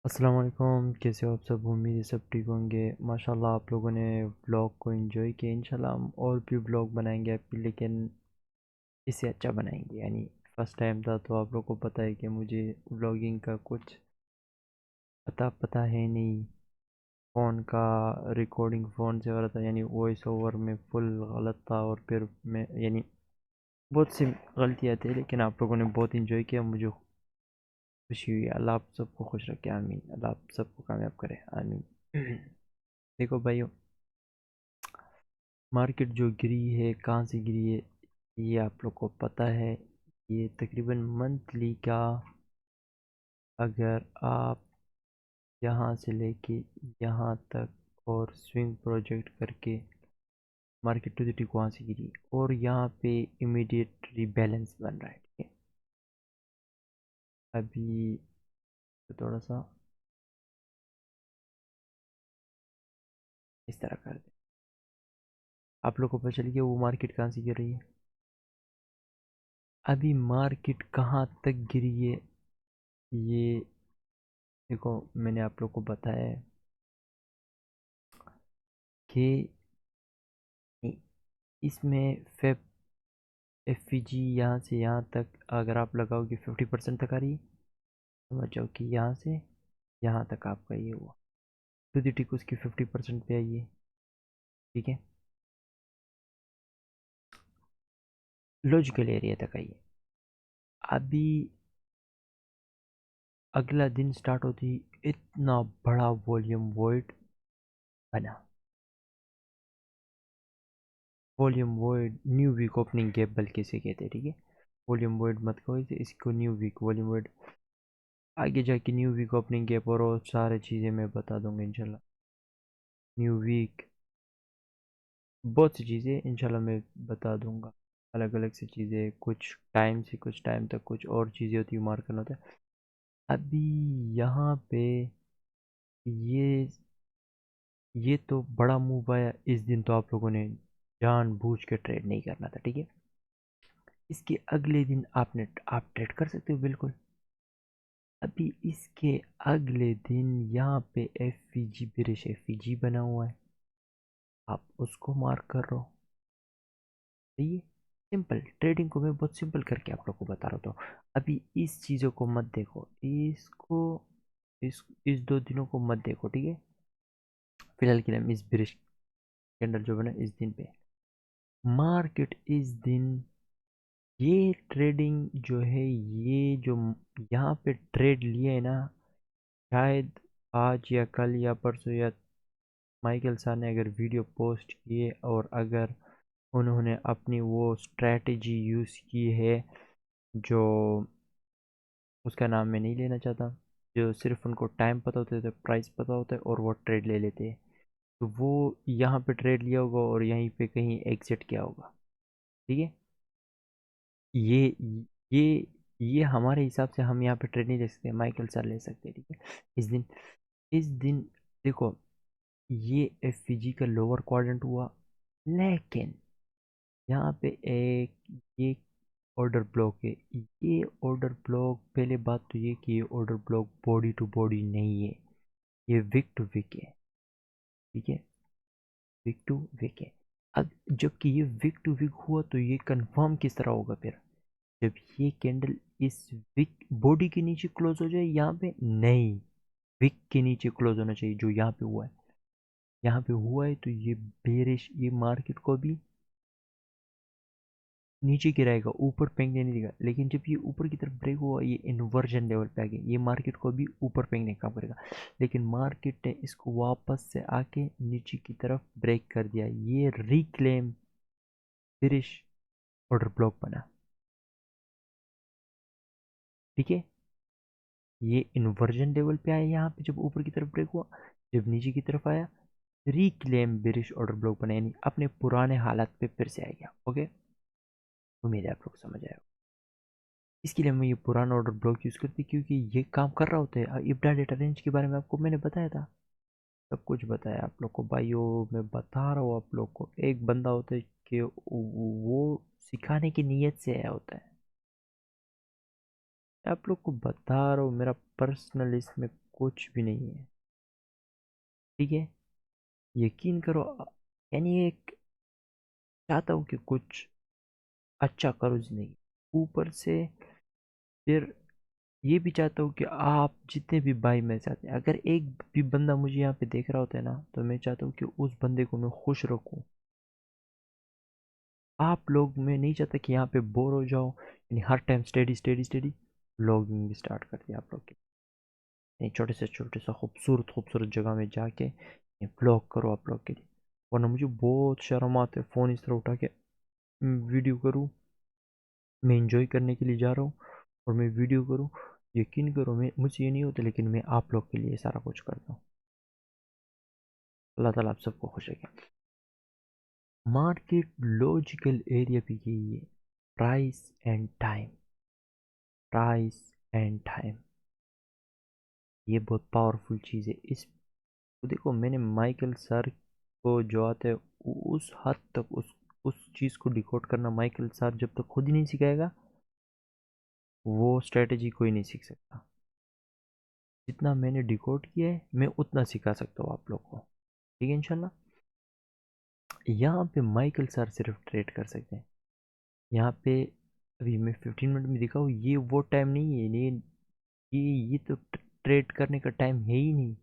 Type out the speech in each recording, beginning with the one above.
अस्सलाम वालेकुम। कैसे हो आप सब? उम्मीद है सब ठीक होंगे। माशाल्लाह आप लोगों ने व्लॉग को एंजॉय किया। इंशाल्लाह हम और भी व्लॉग बनाएंगे आपके, लेकिन इससे अच्छा बनाएंगे। यानी फर्स्ट टाइम था तो आप लोग को पता है कि मुझे व्लॉगिंग का कुछ पता है नहीं। फ़ोन का रिकॉर्डिंग फ़ोन से हो रहा था, यानी वॉइस ओवर में फुल गलत था। और फिर मैं यानी बहुत सी गलतियाँ थी, लेकिन आप लोगों ने बहुत इंजॉय किया, मुझे खुशी हुई। अल्लाह आप सबको खुश रखे, आमीन। अल्लाह आप सबको कामयाब करे, आमीन। देखो भाइयों, मार्केट जो गिरी है, कहाँ से गिरी है ये आप लोग को पता है। ये तकरीबन मंथली का, अगर आप यहाँ से लेके यहाँ तक और स्विंग प्रोजेक्ट करके मार्केट टू दी वहाँ से गिरी, और यहाँ पे इमीडिएट रिबैलेंस बन रहा है। ठीक है, अभी तो थोड़ा सा इस तरह कर दे, आप लोग को पता चल गया वो मार्केट कहाँ से गिर रही है। अभी मार्केट कहाँ तक गिरी है ये देखो, मैंने आप लोग को बताया है कि इसमें फेब एफ जी यहाँ से यहाँ तक अगर आप लगाओगे 50% तक आ रही है। समझ जाओ कि यहाँ से यहाँ तक आपका ये हुआ, टू दी टिक उसकी 50% पे आई है। ठीक है, लॉजिकल एरिया तक आई है। अभी अगला दिन स्टार्ट होती इतना बड़ा वॉल्यूम वॉइड बना। Volume void new week opening gap बल्कि से कहते हैं। ठीक है, वॉल्यूम वॉइड मत कहो इसे, इसको न्यू वीक वॉल्यूम वॉइड। आगे जाके न्यू वीक ओपनिंग गैप और सारे चीज़ें मैं बता दूंगा इंशाल्लाह। न्यू वीक बहुत सी चीज़ें इंशाल्लाह मैं बता दूंगा। अलग अलग सी चीज़ें, कुछ टाइम से कुछ टाइम तक कुछ और चीज़ें होती है, मार्क करना होता है। अभी यहाँ पे ये ये तो बड़ा मूव आया इस दिन, तो आप लोगों ने जानबूझ के ट्रेड नहीं करना था। ठीक है, इसके अगले दिन आप ट्रेड कर सकते हो बिल्कुल। अभी इसके अगले दिन यहाँ पे F G bearish F G बना हुआ है, आप उसको मार्क कर रहे हो। सही है, सिंपल ट्रेडिंग को मैं बहुत सिंपल करके आप लोग को बता रहा हूँ। अभी इस चीज़ों को मत देखो, इसको इस 2 दिनों को मत देखो। ठीक है, फिलहाल के लिए हम इस ब्रिश कैंडल जो बना इस दिन पे मार्केट इस दिन ये ट्रेडिंग जो है, ये जो यहाँ पे ट्रेड लिए है ना, शायद आज या कल या परसों या माइकल सर ने अगर वीडियो पोस्ट किए और अगर उन्होंने अपनी वो स्ट्रेटजी यूज़ की है, जो उसका नाम मैं नहीं लेना चाहता, जो सिर्फ उनको टाइम पता होता है, प्राइस पता होता है और वो ट्रेड ले लेते हैं, तो वो यहाँ पे ट्रेड लिया होगा और यहीं पे कहीं एग्जिट किया होगा। ठीक है, ये ये ये हमारे हिसाब से हम यहाँ पे ट्रेड नहीं ले सकते, माइकल सर ले सकते हैं। ठीक है, इस दिन देखो, ये एफ का लोअर क्वाड्रेंट हुआ, लेकिन यहाँ पे एक ये ऑर्डर ब्लॉक है। ये ऑर्डर ब्लॉक, पहले बात तो ये कि ये order block body to body नहीं है, ये विक टू विक है। ठीक है, विक टू विक है। अब जबकि ये विक टू विक हुआ तो ये कंफर्म किस तरह होगा फिर, जब ये कैंडल इस विक बॉडी के नीचे क्लोज हो जाए, यहाँ पे नहीं, विक के नीचे क्लोज होना चाहिए जो यहाँ पे हुआ है। यहाँ पे हुआ है तो ये बेरिश, ये मार्केट को भी नीचे गिराएगा, ऊपर फेंक नहीं देगा। लेकिन जब ये ऊपर की तरफ ब्रेक हुआ, ये इन्वर्जन लेवल पे आ गया, ये मार्केट को भी ऊपर फेंकने का काम करेगा। लेकिन मार्केट ने इसको वापस से आके नीचे की तरफ ब्रेक कर दिया, ये रिक्लेम फिरिश ऑर्डर ब्लॉक बना। ठीक है, ये इन्वर्जन लेवल पे आया, यहाँ पे जब ऊपर की तरफ ब्रेक हुआ, जब नीचे की तरफ आया, रिक्लेम बिरिश ऑर्डर ब्लॉक बना, यानी अपने पुराने हालात पे फिर से आ गया। ओके, उम्मीद है आप लोग समझ आए। इसके लिए हम ये पुराना ऑर्डर ब्लॉक यूज़ करते हैं, क्योंकि ये काम कर रहा होता है। इब्डा डेटा रेंज के बारे में आपको मैंने बताया था, सब कुछ बताया आप लोग को भाइयों। मैं बता रहा हूँ आप लोग को, एक बंदा होता है कि वो सिखाने की नीयत से आया होता है। मैं आप लोग को बता रहा हूँ, मेरा पर्सनल इसमें कुछ भी नहीं है, ठीक है। यकीन करो, यानी एक चाहता हूँ कि कुछ अच्छा करो जिंदगी, ऊपर से फिर ये भी चाहता हूँ कि आप जितने भी भाई मैं चाहते हैं, अगर एक भी बंदा मुझे यहाँ पे देख रहा होता है ना, तो मैं चाहता हूँ कि उस बंदे को मैं खुश रखूँ। आप लोग, मैं नहीं चाहता कि यहाँ पे बोर हो जाओ, यानी हर time study study study. Vlogging भी स्टार्ट कर दिया आप लोग के, यानी छोटे से खूबसूरत खूबसूरत जगह में जाके व्लॉग करो आप लोग के लिए। वरना मुझे बहुत शर्म आते है फ़ोन इस तरह उठा के वीडियो करूँ। मैं इंजॉय करने के लिए जा रहा हूँ और मैं वीडियो करूँ। यकीन करो, मैं मुझसे ये नहीं होता, लेकिन मैं आप लोग के लिए सारा कुछ करता हूँ। अल्लाह ताला आप सबको खुश रखे। मार्केट लॉजिकल एरिया भी यही है, price and time, price and time. ये बहुत पावरफुल चीज़ है। इस तो देखो, मैंने माइकल सर को जो आता है उस हद तक उस चीज़ को डिकोड करना, माइकल सर जब तक खुद ही नहीं सिखाएगा, वो स्ट्रेटेजी कोई नहीं सीख सकता। जितना मैंने डिकोड किया है, मैं उतना सिखा सकता हूँ आप लोग को, ठीक है इंशाल्लाह। यहाँ पे माइकल सर सिर्फ ट्रेड कर सकते हैं। यहाँ पे अभी मैं 15 मिनट में दिखाऊँ, ये वो टाइम नहीं है, ये तो ट्रेड करने का टाइम है ही नहीं।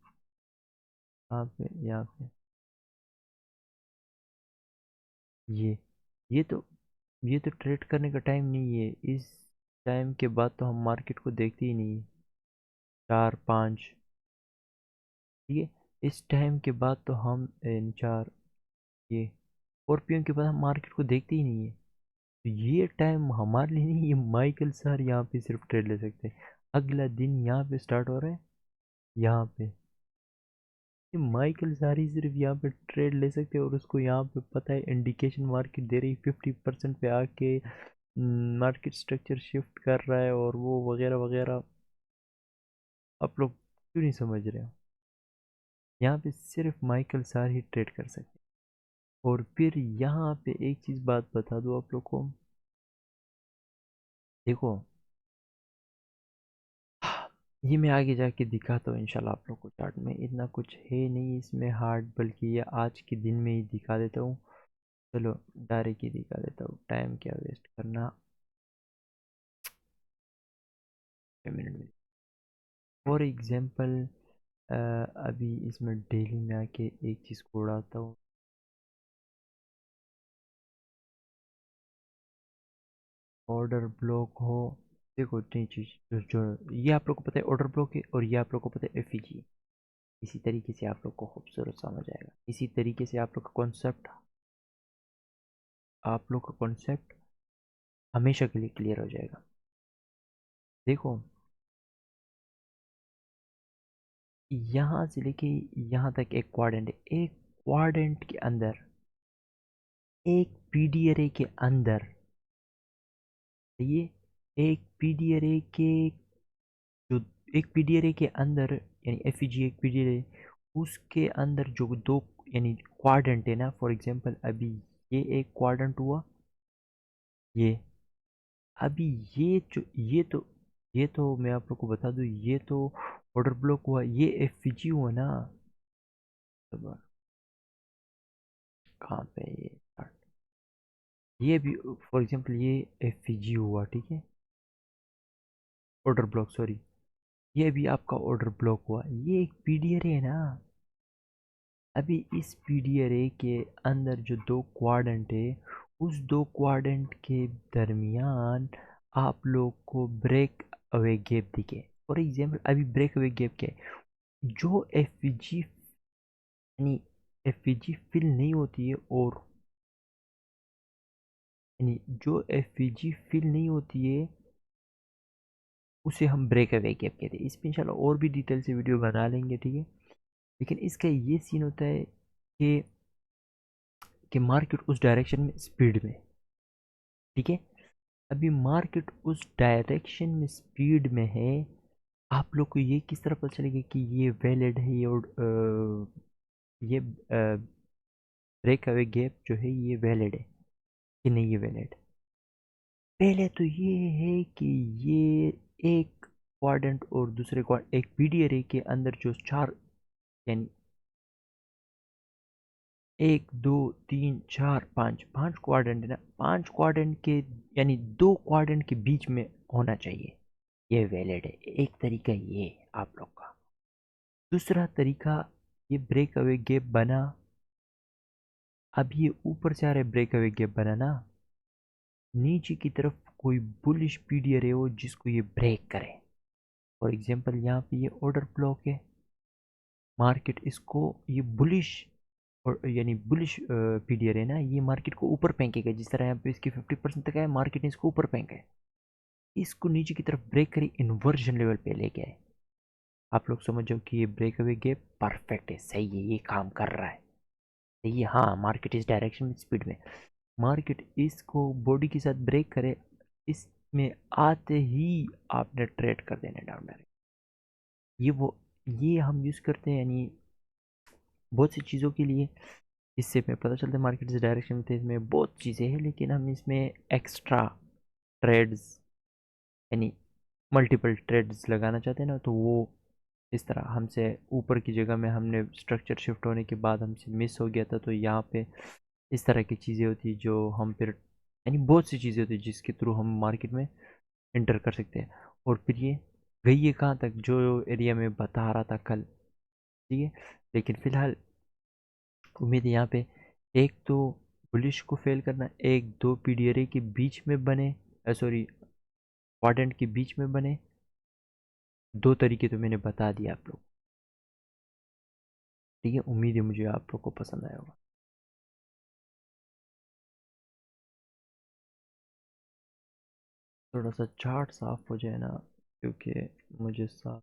यहाँ पे ये ये तो ये तो ट्रेड करने का टाइम नहीं है। इस टाइम के बाद तो हम मार्केट को देखते ही नहीं है। 4 5, ठीक है। इस टाइम के बाद तो हम चार, ये 4 PM के बाद हम मार्केट को देखते ही नहीं है। तो ये टाइम हमारे लिए नहीं, ये माइकल सर यहाँ पे सिर्फ ट्रेड ले सकते हैं। अगला दिन यहाँ पे स्टार्ट हो रहा है, यहाँ पे ये माइकल सर ही सिर्फ यहाँ पे ट्रेड ले सकते हैं। और उसको यहाँ पे पता है इंडिकेशन मार्केट दे रही 50% पे आके मार्केट स्ट्रक्चर शिफ्ट कर रहा है और वो वगैरह वगैरह। आप लोग क्यों नहीं समझ रहे हो? यहाँ पे सिर्फ माइकल सर ही ट्रेड कर सकते हैं। और फिर यहाँ पे एक चीज़ बात बता दूँ आप लोग को, देखो, ये मैं आगे जाके दिखाता हूँ इंशाल्लाह आप लोग को। चार्ट में इतना कुछ है नहीं इसमें हार्ड, बल्कि ये आज के दिन में ही दिखा देता हूँ। चलो डायरेक्ट ही दिखा देता हूँ, टाइम क्या वेस्ट करना। 6 मिनट में फॉर एग्जांपल, अभी इसमें डेली में आके एक चीज़ को उड़ाता हूँ। ऑर्डर ब्लॉक हो, देखो नहीं चीज़ जो ये आप लोग को पता है ऑर्डर ब्लॉक है, और ये आप लोग को पता है एफईजी। इसी तरीके से आप लोग को खूबसूरत समझ आएगा, इसी तरीके से आप लोग का कॉन्सेप्ट हमेशा के लिए क्लियर हो जाएगा। देखो, यहाँ से लेके यहाँ तक एक क्वाड्रेंट है। एक क्वाड्रेंट के अंदर, एक पीडी अरे के अंदर, ये एक पीडी अरे के जो एक पीडी अरे के अंदर, यानी एफईजी एक पीडी अरे, उसके अंदर जो दो यानी क्वाड्रेंट है ना, फॉर एग्जांपल अभी ये एक क्वाड्रेंट हुआ, ये अभी ये तो मैं आप लोग को बता दूं, ये तो ऑर्डर ब्लॉक हुआ, ये एफईजी हुआ ना। तो कहाँ पे है ये chart? ये भी फॉर एग्जांपल ये एफईजी हुआ, ठीक है, ऑर्डर ब्लॉक, सॉरी, ये भी आपका ऑर्डर ब्लॉक हुआ, ये एक पीडी अरे है ना। अभी इस पीडी अरे के अंदर जो दो क्वाड्रेंट है, उस दो क्वाड्रेंट के दरमियान आप लोग को ब्रेक अवे गैप दिखे। फॉर एग्जांपल अभी ब्रेक अवे गैप क्या है, जो एफईजी यानी एफईजी फिल नहीं होती है, और यानी जो एफईजी फिल नहीं होती है उसे हम ब्रेक अवे गैप कहते हैं। इस पे इंशाल्लाह और भी डिटेल से वीडियो बना लेंगे, ठीक है। लेकिन इसका ये सीन होता है कि मार्केट उस डायरेक्शन में स्पीड में, ठीक है। अभी मार्केट उस डायरेक्शन में स्पीड में है, आप लोग को ये किस तरह पता चलेगा कि ये वैलिड है, और ये ब्रेक अवे गैप जो है ये वैलिड है कि नहीं ये वैलिड। पहले तो ये है कि ये एक क्वाड्रेंट और दूसरे एक पीडी अरे के अंदर जो चार यानी 1 2 3 4 5 5 क्वाड्रेंट है ना, 5 क्वाड्रेंट के यानी 2 क्वाड्रेंट के बीच में होना चाहिए, ये वैलिड है। एक तरीका ये है आप लोग का। दूसरा तरीका, ये ब्रेक अवे गैप बना, अब ये ऊपर से आ रहा है ब्रेक अवे गैप बना ना, नीचे की तरफ कोई बुलिश पीडी अरे हो जिसको ये ब्रेक करे। फॉर एग्जांपल यहाँ पे ये ऑर्डर ब्लॉक है, मार्केट इसको ये बुलिश और यानी बुलिश पीडी अरे ना, ये मार्केट को ऊपर फेंकेगा। जिस तरह यहाँ पे इसकी 50% तक है, मार्केट ने इसको ऊपर फेंका है, इसको नीचे की तरफ ब्रेक करी, इन्वर्जन लेवल पे लेके आए। आप लोग समझ जाओ कि ये ब्रेक अवे गैप परफेक्ट है, सही है, ये काम कर रहा है, सही है। हाँ, मार्केट इस डायरेक्शन में स्पीड में, मार्केट इसको बॉडी के साथ ब्रेक करे, इसमें आते ही आपने ट्रेड कर देना डाउन डायरेक्ट। ये हम यूज़ करते हैं यानी बहुत सी चीज़ों के लिए। इससे हमें पता चलता है मार्केट इस डायरेक्शन में थे, इसमें बहुत चीज़ें हैं, लेकिन हम इसमें एक्स्ट्रा ट्रेड्स यानी मल्टीपल ट्रेड्स लगाना चाहते हैं ना, तो वो इस तरह हमसे ऊपर की जगह में हमने स्ट्रक्चर शिफ्ट होने के बाद हमसे मिस हो गया था, तो यहाँ पे इस तरह की चीज़ें होती जो हम फिर यानी बहुत सी चीज़ें होती जिसके थ्रू हम मार्केट में इंटर कर सकते हैं। और फिर ये गई है कहाँ तक, जो एरिया में बता रहा था कल, ठीक है। लेकिन फिलहाल उम्मीद है यहाँ पे एक तो बुलिश को फेल करना, एक दो पीडीआरए के बीच में बने, सॉरी क्वाड्रेंट के बीच में बने। दो तरीके तो मैंने बता दिया आप लोग, ठीक है। उम्मीद है मुझे आप लोग को पसंद आया होगा। थोड़ा सा चार्ट साफ हो जाए ना, क्योंकि मुझे साफ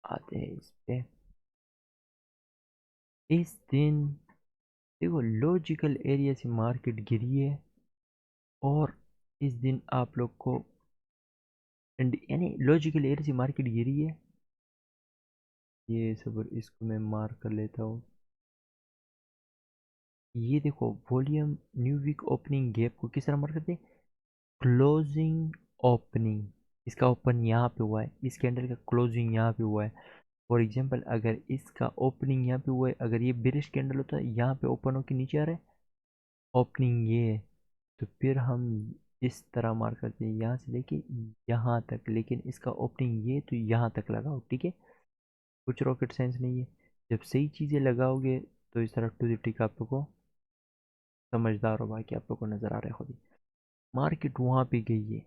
आते हैं इस पे। इस दिन देखो लॉजिकल एरिया से मार्केट गिरी है, और इस दिन आप लोग को यानी लॉजिकल एरिया से मार्केट गिरी है, ये सब इसको मैं मार्क कर लेता हूँ। ये देखो volume new week opening gap को किस तरह मार्क करते हैं, क्लोजिंग ओपनिंग। इसका ओपन यहाँ पे हुआ है, इस कैंडल का क्लोजिंग यहाँ पे हुआ है। फॉर एग्जांपल अगर इसका ओपनिंग यहाँ पे हुआ है, अगर ये बेरिश कैंडल होता है, यहाँ पे ओपन होकर नीचे आ रहा है, ओपनिंग ये है, तो फिर हम इस तरह मार्क करते हैं यहाँ से लेके यहाँ तक, लेकिन इसका ओपनिंग ये तो यहाँ तक लगाओ, ठीक है। कुछ रॉकेट साइंस नहीं है, जब सही चीज़ें लगाओगे तो इस तरह टू द टिक आप लोग को समझदार हो बाकी आप लोग को नज़र आ रहा है खुद ही। मार्केट वहाँ पे गई है,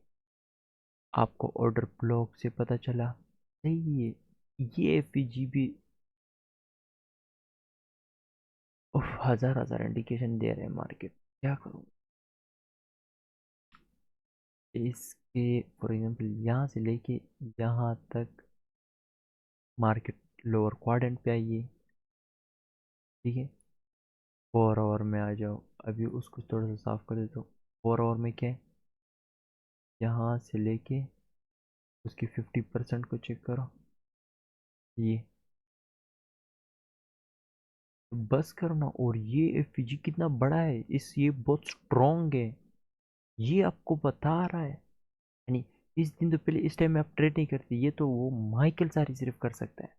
आपको ऑर्डर ब्लॉक से पता चला, सही है। ये एफईजीबी हजार हजार इंडिकेशन दे रहे हैं मार्केट, क्या करूँ इसके। फॉर एग्जांपल यहाँ से लेके यहाँ तक मार्केट लोअर क्वाड्रेंट पे आई है, ठीक है। 4 आवर में आ जाओ, अभी उसको थोड़ा सा साफ कर देता हूँ। 4 आवर में क्या है, यहाँ से लेके उसकी 50% को चेक करो, ये बस करो ना। और ये एफईजी कितना बड़ा है, इस ये बहुत स्ट्रॉन्ग है, ये आपको बता रहा है। यानी इस दिन तो पहले इस टाइम में आप ट्रेड नहीं करते, ये तो वो माइकल सारी सिर्फ कर सकता है,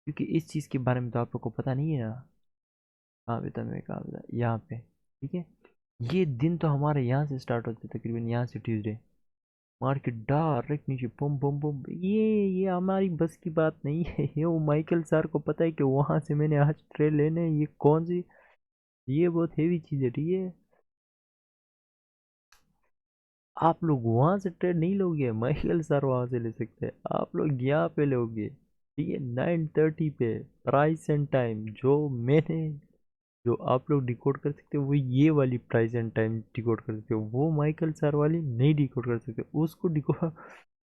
क्योंकि इस चीज़ के बारे में तो आप लोग को पता नहीं है ना। हाँ बेटा, मैं कहा बेटा यहाँ पे, ठीक है। ये दिन तो हमारे यहाँ से स्टार्ट होते तकरीबन, यहाँ से ट्यूसडे मार्केट डायरेक्ट नीचे बम बम बम। ये हमारी बस की बात नहीं है, ये वो माइकल सर को पता है कि वहाँ से मैंने आज ट्रेड लेने हैं, ये कौन सी, ये बहुत हेवी चीज़ है, ठीक है। आप लोग वहां से ट्रेड नहीं लोगे, माइकल सर वहां से ले सकते हैं, आप लोग यहाँ पे लोगे, ठीक है। 9:30 पे प्राइस एंड टाइम जो आप लोग डिकोड कर सकते हो, वो ये वाली प्राइस एंड टाइम डिकोड कर सकते हो, वो माइकल सर वाली नहीं डिकोड कर सकते, उसको डिकोड।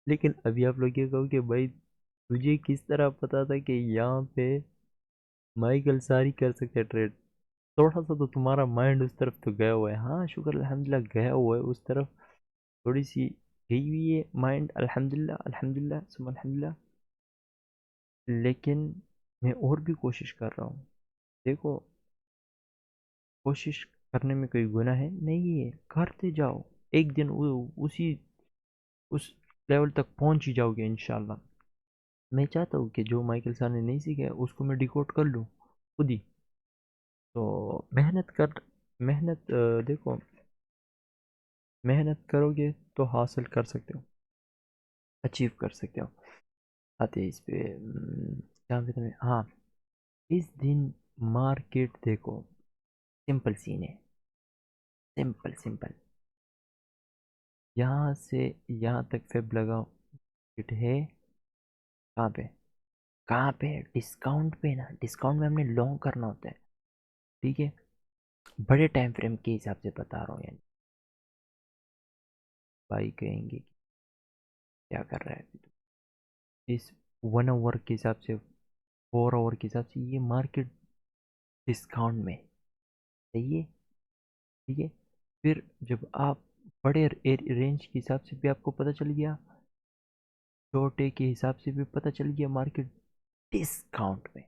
लेकिन अभी आप लोग ये कहो कि भाई तुझे किस तरह पता था कि यहाँ पे माइकल सर ही कर सकते हैं ट्रेड। थोड़ा सा तो तुम्हारा माइंड उस तरफ तो गया हुआ है, हाँ शुक्र अल्हम्दुलिल्लाह गया हुआ है उस तरफ, थोड़ी सी गई हुई है माइंड, अल्हम्दुलिल्लाह अल्हम्दुलिल्लाह सुबह अल्हम्दुलिल्लाह। लेकिन मैं और भी कोशिश कर रहा हूँ। देखो कोशिश करने में कोई गुनाह है नहीं है, करते जाओ। एक दिन उसी उस लेवल तक पहुंच ही जाओगे इंशाल्लाह। मैं चाहता हूँ कि जो माइकल सर ने नहीं सीखा है उसको मैं डिकोड कर लूँ खुद ही। तो मेहनत देखो, मेहनत करोगे तो हासिल कर सकते हो, अचीव कर सकते हो। आते हैं इस पे क्या कहते हैं, हाँ। इस दिन मार्केट देखो, सिंपल सीन है, सिंपल सिंपल। यहाँ से यहाँ तक फेब लगाओ, इट है कहाँ पे, कहाँ पे है, डिस्काउंट पे ना, डिस्काउंट में हमने लॉन्ग करना होता है, ठीक है। बड़े टाइम फ्रेम के हिसाब से बता रहा हूँ, यानी भाई कहेंगे कि क्या कर रहा है अभी तो। इस 1 आवर के हिसाब से, 4 आवर के हिसाब से ये मार्केट डिस्काउंट में सही है, ठीक है। फिर जब आप बड़े रेंज के हिसाब से भी आपको पता चल गया, छोटे के हिसाब से भी पता चल गया मार्केट डिस्काउंट में,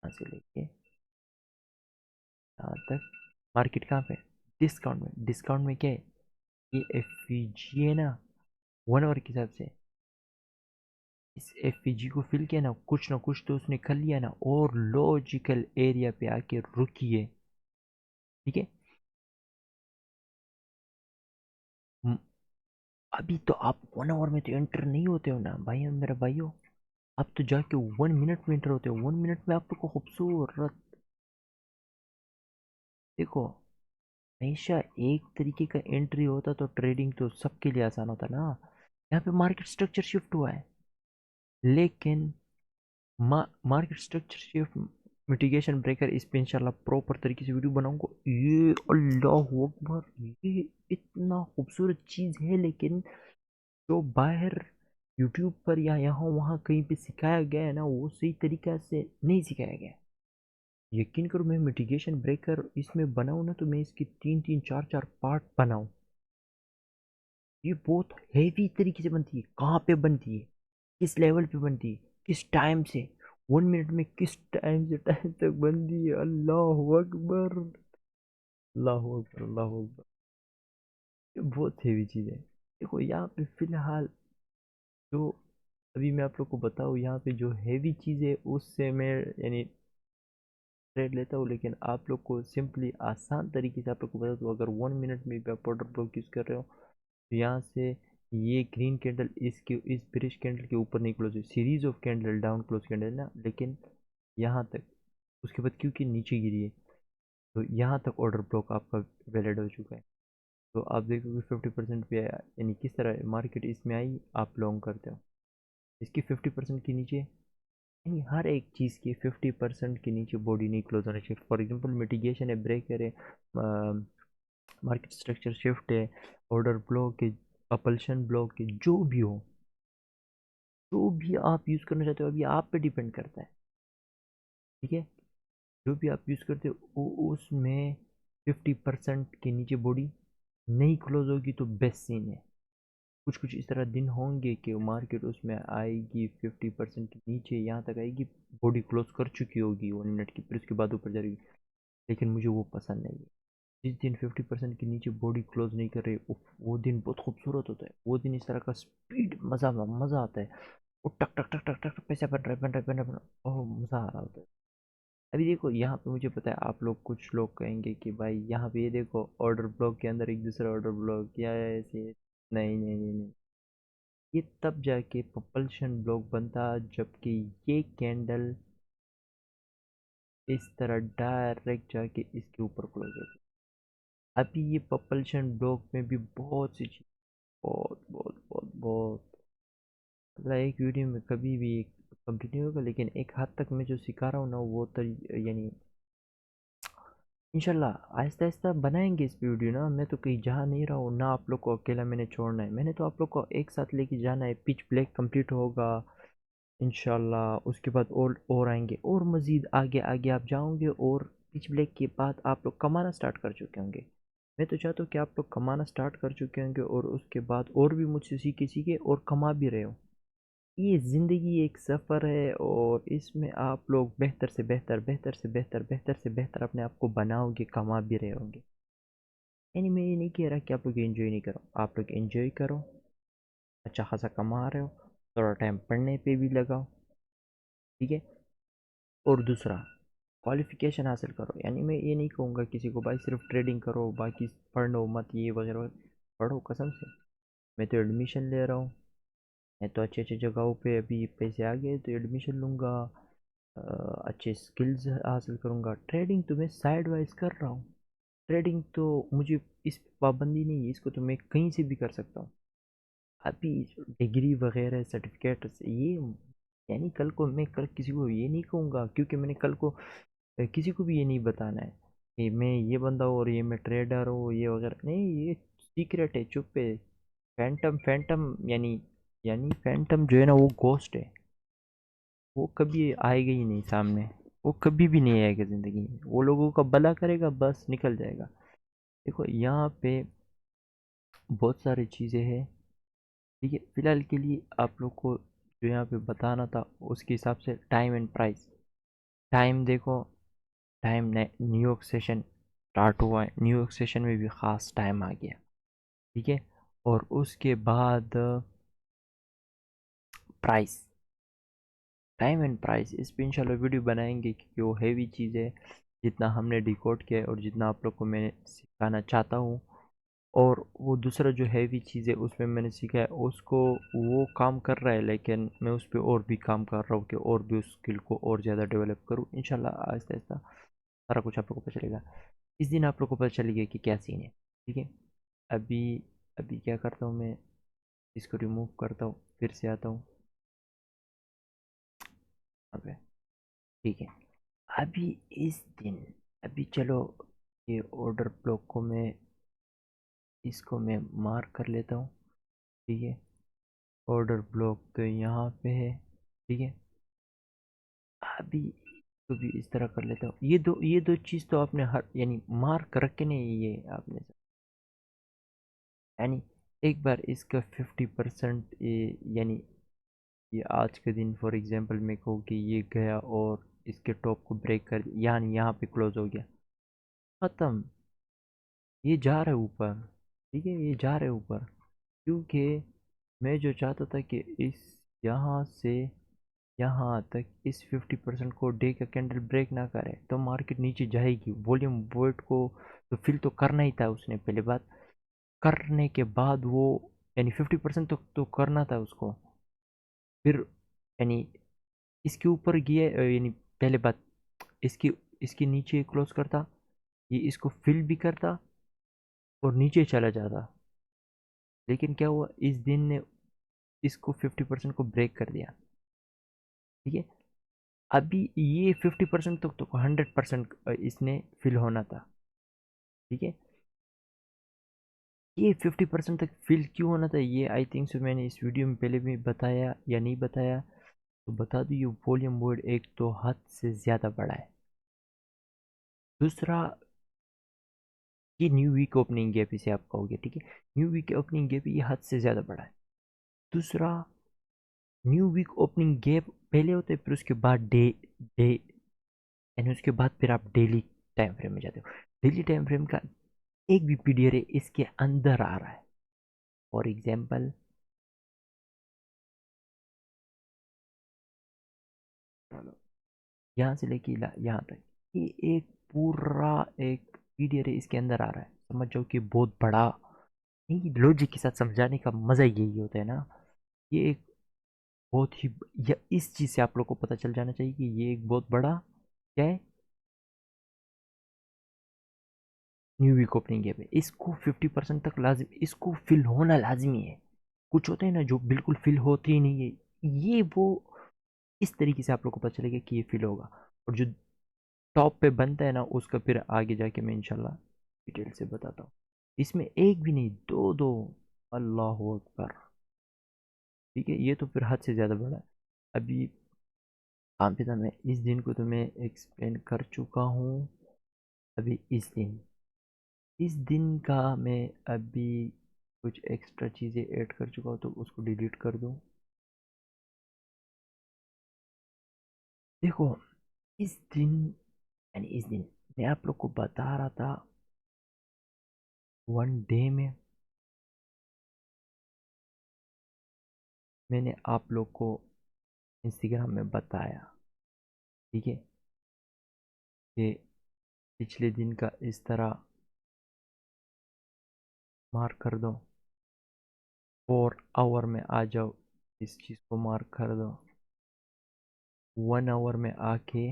यहाँ से लेके यहाँ तक मार्केट कहाँ पे, डिस्काउंट में। डिस्काउंट में क्या है, ये एफ है ना, 1 आवर के हिसाब से। इस एफ को फिल किया ना कुछ तो उसने कर लिया ना, और लॉजिकल एरिया पे आके रुकिए, ठीक है। म- अभी तो आप 1 आवर में तो एंटर नहीं होते हो ना भाई, मेरा भाइयों। आप तो जाके 1 मिनट में एंटर होते हो, 1 मिनट में आपको खूबसूरत, देखो हमेशा एक तरीके का एंट्री होता तो ट्रेडिंग तो सबके लिए आसान होता ना। यहाँ पे मार्केट स्ट्रक्चर शिफ्ट हुआ है, लेकिन market structure shift, mitigation breaker, इस पे इंशाल्लाह प्रॉपर तरीके से वीडियो बनाऊंगा। ये अल्लाह अकबर, ये इतना खूबसूरत चीज़ है, लेकिन जो बाहर यूट्यूब पर या यहाँ वहाँ कहीं पे सिखाया गया है ना, वो सही तरीका से नहीं सिखाया गया है। यकीन करो, मैं मिटिगेशन ब्रेकर इसमें बनाऊँ ना, तो मैं इसकी 3 3 4 4 पार्ट बनाऊँ। ये बहुत हैवी तरीके से बनती है, कहाँ पे बनती है, किस लेवल पे बनती है, किस टाइम से, 1 मिनट में किस टाइम से टाइम तक बनती है, अल्लाह अकबर, अल्लाह अकबर, अल्लाह अकबर। ये बहुत हैवी चीज़ है। देखो यहाँ पे फिलहाल जो, अभी मैं आप लोग को बताऊँ, यहाँ पे जो हैवी चीज़ है उससे मैं यानी ट्रेड लेता हूँ, लेकिन आप लोग को सिंपली आसान तरीके से आप लोग को बता दूँ, अगर 1 मिनट में भी आप ऑर्डर ब्लॉक यूज़ कर रहे हो, तो यहाँ से ये ग्रीन कैंडल इसके इस ब्रिश कैंडल के ऊपर नहीं क्लोज हुई, series of candle down close candle ना, लेकिन यहाँ तक, उसके बाद क्योंकि नीचे गिरी है, तो यहाँ तक ऑर्डर ब्लॉक आपका वैलिड हो चुका है। तो आप देखोगे 50% पे आया, यानी किस तरह मार्केट इसमें आई, आप लॉन्ग करते हो, इसकी 50% के नीचे, यानी हर एक चीज़ की 50% के नीचे बॉडी नहीं क्लोज होनी चाहिए। फॉर एग्जांपल मिटिगेशन है, ब्रेकर है, मार्केट स्ट्रक्चर शिफ्ट है, ऑर्डर ब्लॉक है, अपल्शन ब्लॉक है, जो भी हो, जो भी आप यूज़ करना चाहते हो, अभी आप पे डिपेंड करता है, ठीक है। जो भी आप यूज़ करते हो उसमें 50% के नीचे बॉडी नहीं क्लोज होगी तो बेस्ट सीन है। कुछ कुछ इस तरह दिन होंगे कि मार्केट उसमें आएगी 50% के नीचे, यहाँ तक आएगी, बॉडी क्लोज कर चुकी होगी 1 मिनट की, फिर उसके बाद ऊपर जाएगी। लेकिन मुझे वो पसंद नहीं है। जिस दिन 50% के नीचे बॉडी क्लोज नहीं कर रही, उफ, वो दिन बहुत खूबसूरत होता है। वो दिन इस तरह का स्पीड, मज़ा मज़ा आता है। वो टक टक टक टक टक टक पैसा बन रहा है, बन रहा है, बन रहा है, बन रहा है, ओह मज़ा आ रहा होता है। अभी देखो यहाँ पे मुझे पता है आप लोग, कुछ लोग कहेंगे कि भाई यहाँ पे ये देखो ऑर्डर ब्लॉक के अंदर एक दूसरा ऑर्डर ब्लॉक किया है ऐसे। नहीं नहीं नहीं नहीं, ये तब जाके propulsion ब्लॉक बनता जबकि ये कैंडल इस तरह डायरेक्ट जाके इसके ऊपर क्लोज होगी। अभी ये propulsion ब्लॉक में भी बहुत सी चीज, बहुत बहुत बहुत बहुत, मतलब एक वीडियो में कभी भी कंप्लीट नहीं होगा, लेकिन एक हद तक मैं जो सिखा रहा हूँ ना, वो तो यानी इंशाल्लाह आहिस्ता आहिस्ता बनाएंगे इस वीडियो ना। मैं तो कहीं जा नहीं रहा हूँ ना, आप लोग को अकेला मैंने छोड़ना है, मैंने तो आप लोग को एक साथ लेके जाना है। पिच ब्लैक कंप्लीट होगा इंशाल्लाह, उसके बाद और आएंगे, और मज़ीद आगे आगे आप जाओगे, और पिच ब्लैक के बाद आप लोग कमाना स्टार्ट कर चुके होंगे। मैं तो चाहता हूँ कि आप लोग कमाना स्टार्ट कर चुके होंगे, और उसके बाद और भी मुझसे सीखे सीखे और कमा भी रहे हो। ये ज़िंदगी एक सफ़र है, और इसमें आप लोग बेहतर से बेहतर, बेहतर से बेहतर, बेहतर से बेहतर अपने आप को बनाओगे, कमा भी रहे होंगे। यानी मैं ये नहीं कह रहा कि आप लोग एंजॉय नहीं करो, आप लोग एंजॉय करो, अच्छा खासा कमा रहे हो, थोड़ा टाइम पढ़ने पे भी लगाओ, ठीक है। और दूसरा, क्वालिफिकेशन हासिल करो। यानी मैं ये नहीं कहूँगा किसी को भाई सिर्फ ट्रेडिंग करो बाकी पढ़ो मत, ये वगैरह पढ़ो कसम से। मैं तो एडमिशन ले रहा हूँ, मैं तो अच्छे अच्छे जगहों पे अभी पैसे आ गए तो एडमिशन लूँगा, अच्छे स्किल्स हासिल करूँगा। ट्रेडिंग तो मैं साइड वाइज कर रहा हूँ, ट्रेडिंग तो मुझे इस पाबंदी नहीं है, इसको तो मैं कहीं से भी कर सकता हूँ। अभी डिग्री वगैरह सर्टिफिकेट ये, यानी कल को मैं कल किसी को ये नहीं कहूँगा, क्योंकि मैंने कल को किसी को भी ये नहीं बताना है कि मैं ये बंदा हूँ और ये मैं ट्रेडर हूँ ये वगैरह नहीं, ये सीक्रेट है, चुप है। फैंटम फैंटम यानी फैंटम जो है ना वो घोस्ट है, वो कभी आएगा ही नहीं सामने, वो कभी भी नहीं आएगा ज़िंदगी में, वो लोगों का भला करेगा बस निकल जाएगा। देखो यहाँ पे बहुत सारी चीज़ें हैं, ठीक है। फिलहाल के लिए आप लोग को जो यहाँ पे बताना था उसके हिसाब से टाइम एंड प्राइस। टाइम देखो, टाइम न्यूयॉर्क सेशन स्टार्ट हुआ है, न्यूयॉर्क सेशन में भी ख़ास टाइम आ गया, ठीक है। और उसके बाद प्राइस, टाइम एंड प्राइस, इस पे इंशाल्लाह वीडियो बनाएंगे क्योंकि वो हैवी चीज़ है। जितना हमने डिकोड किया है और जितना आप लोग को मैं सिखाना चाहता हूँ, और वो दूसरा जो हैवी चीज़ है उसमें मैंने सीखा है उसको, वो काम कर रहा है, लेकिन मैं उस पर और भी काम कर रहा हूँ कि और भी उस स्किल को और ज़्यादा डेवलप करूँ इंशाल्लाह। आहिस्ता आहिस्ता सारा कुछ आप लोग को पता चलेगा, इस दिन आप लोग को पता चलेगा कि क्या सीन है, ठीक है। अभी अभी क्या करता हूँ मैं, इसको रिमूव करता हूँ, फिर से आता हूँ। ओके, ठीक है। अभी इस दिन, अभी चलो ये ऑर्डर ब्लॉक को मैं, इसको मैं मार्क कर लेता हूँ, ठीक है। ऑर्डर ब्लॉक तो यहाँ पे है, ठीक है। अभी तो भी इस तरह कर लेता हूँ, ये दो चीज़ तो आपने हर यानी मार्क रख के नहीं, ये आपने यानी एक बार इसका 50% यानी ये आज के दिन फॉर एग्जांपल मैं कहूँ कि ये गया और इसके टॉप को ब्रेक कर दिया, यानी यहाँ पे क्लोज हो गया, ख़त्म। ये जा रहा है ऊपर, ठीक है, ये जा रहा है ऊपर, क्योंकि मैं जो चाहता था कि इस यहाँ से यहाँ तक इस 50% को डे का कैंडल ब्रेक ना करे तो मार्केट नीचे जाएगी। वॉल्यूम वोट को तो फिल तो करना ही था उसने, पहले बात करने के बाद वो यानी 50% तो करना था उसको, फिर यानी इसके ऊपर गया, यानी पहले बात इसकी इसके नीचे क्लोज करता, ये इसको फिल भी करता और नीचे चला जाता, लेकिन क्या हुआ इस दिन ने इसको 50% को ब्रेक कर दिया, ठीक है। अभी ये 50% तो 100% इसने फिल होना था, ठीक है। ये 50% तक फिल क्यों होना था, ये आई थिंक सो मैंने इस वीडियो में पहले भी बताया या नहीं बताया, तो बता दूँ। ये वॉल्यूम वर्ड एक तो हद से ज़्यादा बड़ा है, दूसरा ये न्यू वीक ओपनिंग गैप इसे आप कहोगे, ठीक है। न्यू वीक ओपनिंग गैप ये हद से ज़्यादा बड़ा है। दूसरा, न्यू वीक ओपनिंग गैप पहले होते हैं, फिर उसके बाद डे डे यानी उसके बाद फिर आप डेली टाइम फ्रेम में जाते हो। डेली टाइम फ्रेम का एक भी पीरियड है इसके अंदर आ रहा है, फॉर एग्जाम्पल यहाँ से लेके यहाँ तक, ये एक पूरा एक पीरियड है इसके अंदर आ रहा है, समझ जाओ कि बहुत बड़ा। नहीं, लॉजिक के साथ समझाने का मज़ा यही होता है ना, ये एक बहुत ही, या इस चीज़ से आप लोग को पता चल जाना चाहिए कि ये एक बहुत बड़ा क्या है, न्यू वीक ओपनिंग गैप है। इसको 50% तक लाजिम, इसको फिल होना लाजमी है। कुछ होते हैं ना जो बिल्कुल फिल होते ही नहीं है, ये वो इस तरीके से आप लोग को पता चलेगा कि ये फिल होगा। और जो टॉप पे बनता है ना उसका फिर आगे जाके मैं इंशाल्लाह डिटेल से बताता हूँ। इसमें एक भी नहीं, दो दो, अल्लाह अकबर, ठीक है। ये तो फिर हद से ज़्यादा बड़ा है। अभी हाफिज़ा मैं इस दिन को तो मैं एक्सप्लेन कर चुका हूँ। अभी इस दिन का मैं अभी कुछ एक्स्ट्रा चीज़ें ऐड कर चुका हूँ तो उसको डिलीट कर दूँ। देखो इस दिन, यानी इस दिन मैं आप लोग को बता रहा था वन डे में मैंने आप लोग को इंस्टाग्राम में बताया, ठीक है, कि पिछले दिन का इस तरह मार्क कर दो, 4 आवर में आ जाओ, इस चीज़ को मार्क कर दो, 1 आवर में आके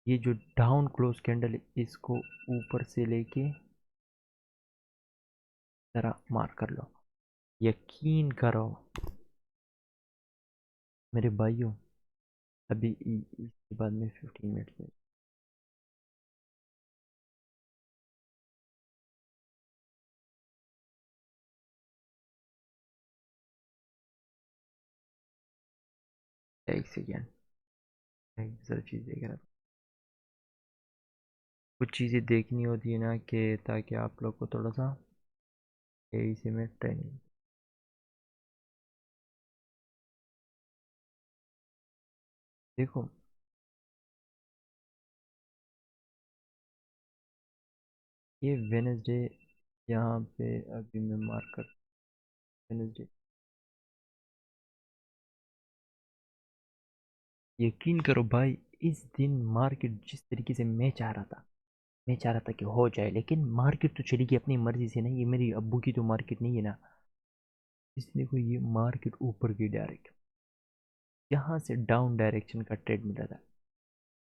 ये जो डाउन क्लोज कैंडल है इसको ऊपर से लेके जरा मार्क कर लो। यकीन करो मेरे भाइयों, अभी इसके बाद में 15 मिनट में एक सेकेंड सर चीज़ देख रहा था, कुछ चीज़ें देखनी होती है ना कि ताकि आप लोग को थोड़ा सा इसी में ट्रेनिंग। देखो ये वेनसडे, यहाँ पे अभी मैं मार्क कर वेनसडे, यकीन करो भाई, इस दिन मार्केट जिस तरीके से मैं चाह रहा था कि हो जाए, लेकिन मार्केट तो चली गई अपनी मर्जी से ना, ये मेरी अब्बू की तो मार्केट नहीं है ना। इसलिए को ये मार्केट ऊपर की डायरेक्ट, यहाँ से डाउन डायरेक्शन का ट्रेड मिला था,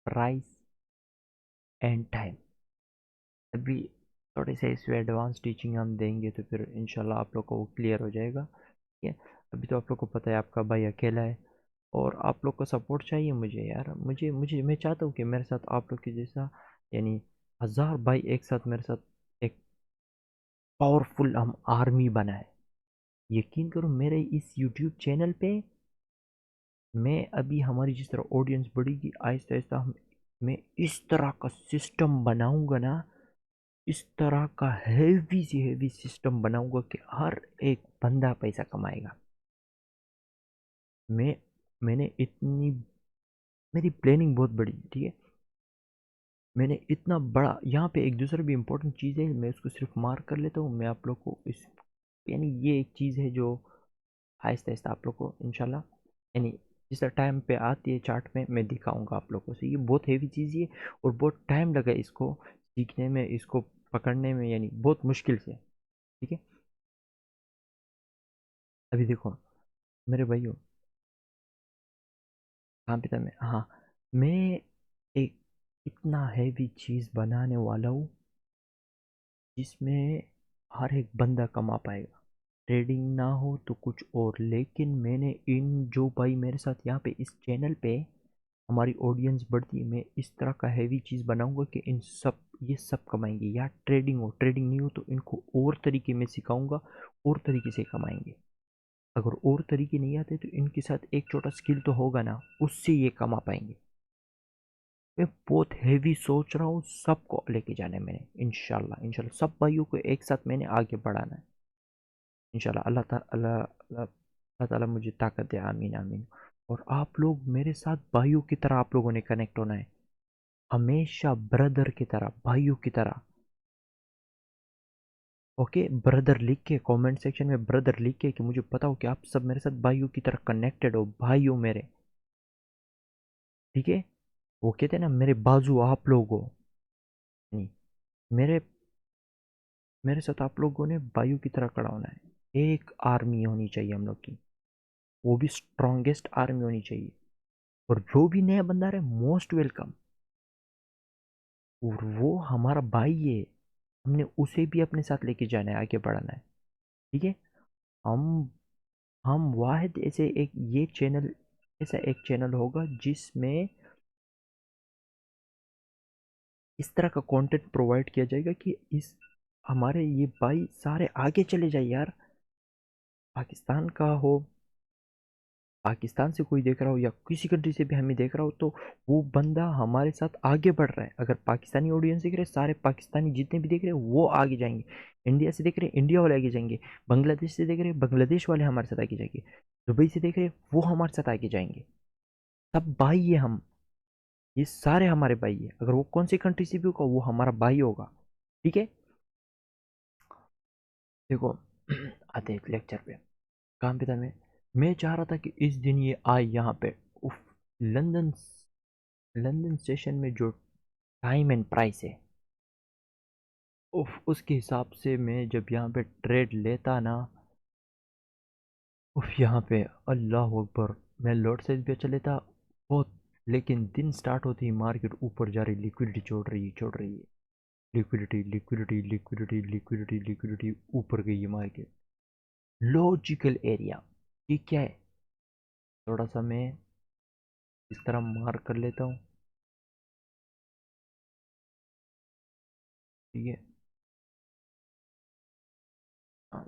प्राइस एंड टाइम। अभी थोड़े से इसमें एडवांस टीचिंग हम देंगे तो फिर इंशाल्लाह आप लोग को वो क्लियर हो जाएगा, ठीक है। अभी तो आप लोग को पता है आपका भाई अकेला है, और आप लोग का सपोर्ट चाहिए मुझे यार, मुझे मुझे मैं चाहता हूँ कि मेरे साथ आप लोग के जैसा, यानी 1000 भाई एक साथ मेरे साथ एक पावरफुल हम आर्मी बनाए। यकीन करो मेरे इस यूट्यूब चैनल पे मैं अभी हमारी जिस तरह ऑडियंस बढ़ेगी आहिस्ता आहिस्ता हम मैं इस तरह का सिस्टम बनाऊंगा ना, इस तरह का हैवी से हैवी सिस्टम बनाऊंगा कि हर एक बंदा पैसा कमाएगा। मैं मैंने इतनी मेरी प्लानिंग बहुत बड़ी है, ठीक है। मैंने इतना बड़ा यहाँ पे एक दूसरा भी इम्पोर्टेंट चीज़ है, मैं उसको सिर्फ मार्क कर लेता हूँ, मैं आप लोग को इस यानी ये एक चीज़ है जो आहिस्ता आहिस्ता आप लोग को इंशाल्लाह, यानी जिस टाइम पे आती है चार्ट में मैं दिखाऊंगा आप लोगों से। ये बहुत हेवी चीज़ है और बहुत टाइम लगा इसको सीखने में, इसको पकड़ने में, यानी बहुत मुश्किल से, ठीक है। अभी देखो मेरे भाइयों, कहाँ पे था मैं, हाँ, मैं एक इतना हैवी चीज़ बनाने वाला हूँ जिसमें हर एक बंदा कमा पाएगा, ट्रेडिंग ना हो तो कुछ और। लेकिन मैंने इन जो भाई मेरे साथ यहाँ पे इस चैनल पे हमारी ऑडियंस बढ़ती है, मैं इस तरह का हैवी चीज़ बनाऊंगा कि इन सब ये सब कमाएंगे, या ट्रेडिंग हो ट्रेडिंग नहीं हो तो इनको और तरीके में सिखाऊंगा, और तरीके से कमाएंगे। अगर और तरीके नहीं आते तो इनके साथ एक छोटा स्किल तो होगा ना, उससे ये कमा पाएंगे। मैं बहुत हैवी सोच रहा हूँ सबको लेके जाने में, इंशाल्लाह इंशाल्लाह सब भाइयों को एक साथ मैंने आगे बढ़ाना है इंशाल्लाह। अल्लाह ताला मुझे ताकत दे, आमीन आमीन। और आप लोग मेरे साथ भाइयों की तरह आप लोगों ने कनेक्ट होना है, हमेशा ब्रदर की तरह, भाइयों की तरह। ओके, ब्रदर लिख के कमेंट सेक्शन में ब्रदर लिख के कि मुझे पता हो कि आप सब मेरे साथ भाइयों की तरह कनेक्टेड हो, भाइयों मेरे, ठीक है। वो कहते हैं ना मेरे बाजू आप लोग हो, नहीं, मेरे मेरे साथ आप लोगों ने भाइयों की तरह खड़ा होना है। एक आर्मी होनी चाहिए हम लोग की, वो भी स्ट्रॉन्गेस्ट आर्मी होनी चाहिए। और जो भी नया बंदा रहे मोस्ट वेलकम, और वो हमारा भाई है, हमने उसे भी अपने साथ लेके जाना है, आगे बढ़ाना है, ठीक है। हम हम वाहिद ऐसे एक ये चैनल, ऐसा एक चैनल होगा जिसमें इस तरह का कंटेंट प्रोवाइड किया जाएगा कि इस हमारे ये भाई सारे आगे चले जाए यार। पाकिस्तान का हो, पाकिस्तान से कोई देख रहा हो या किसी कंट्री से भी हमें देख रहा हो तो वो बंदा हमारे साथ आगे बढ़ रहा है। अगर पाकिस्तानी ऑडियंस देख रहे हैं, सारे पाकिस्तानी जितने भी देख रहे हैं वो आगे जाएंगे। इंडिया से देख रहे हैं, इंडिया वाले आगे जाएंगे। बांग्लादेश से देख रहे हैं, बांग्लादेश वाले हमारे साथ आगे जाएंगे। दुबई से देख रहे हैं, वो हमारे साथ आगे जाएंगे। सब भाई है हम, ये सारे हमारे भाई है। अगर वो कौन सी कंट्री से भी होगा वो हमारा भाई होगा, ठीक है। देखो आते एक लेक्चर पे काम पे था मैं चाह रहा था कि इस दिन ये आए यहाँ पे। उफ, लंदन लंदन स्टेशन में जो टाइम एंड प्राइस है, उफ, उसके हिसाब से मैं जब यहाँ पे ट्रेड लेता ना, उफ, यहाँ पे अल्लाह अकबर, मैं लॉट साइज भी अच्छा लेता बहुत। लेकिन दिन स्टार्ट होती ही मार्केट ऊपर जा रही, लिक्विडिटी छोड़ रही है, liquidity liquidity liquidity liquidity liquidity ऊपर गई है मार्केट। लॉजिकल एरिया ये क्या है, थोड़ा सा मैं इस तरह मार्क कर लेता हूँ, ठीक है। हाँ,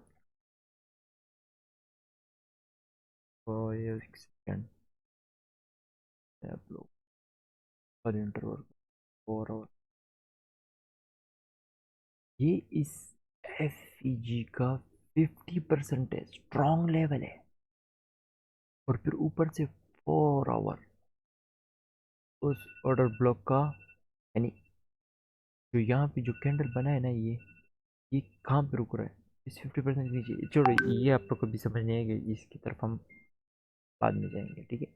तो ये एक सेकेंड, आप लोग पर इंटरवल 4 आवर, ये इस एफ का 50% है, स्ट्रॉन्ग लेवल है। और फिर ऊपर से 4 आवर उस ऑर्डर ब्लॉक का, यानी जो यहाँ पे जो कैंडल बना है ना, ये कहाँ पे रुक रहा है, इस 50% के नीचे। छोड़ो, ये आप लोग को भी समझ नहीं आएगा, इसकी तरफ हम बाद में जाएंगे, ठीक है।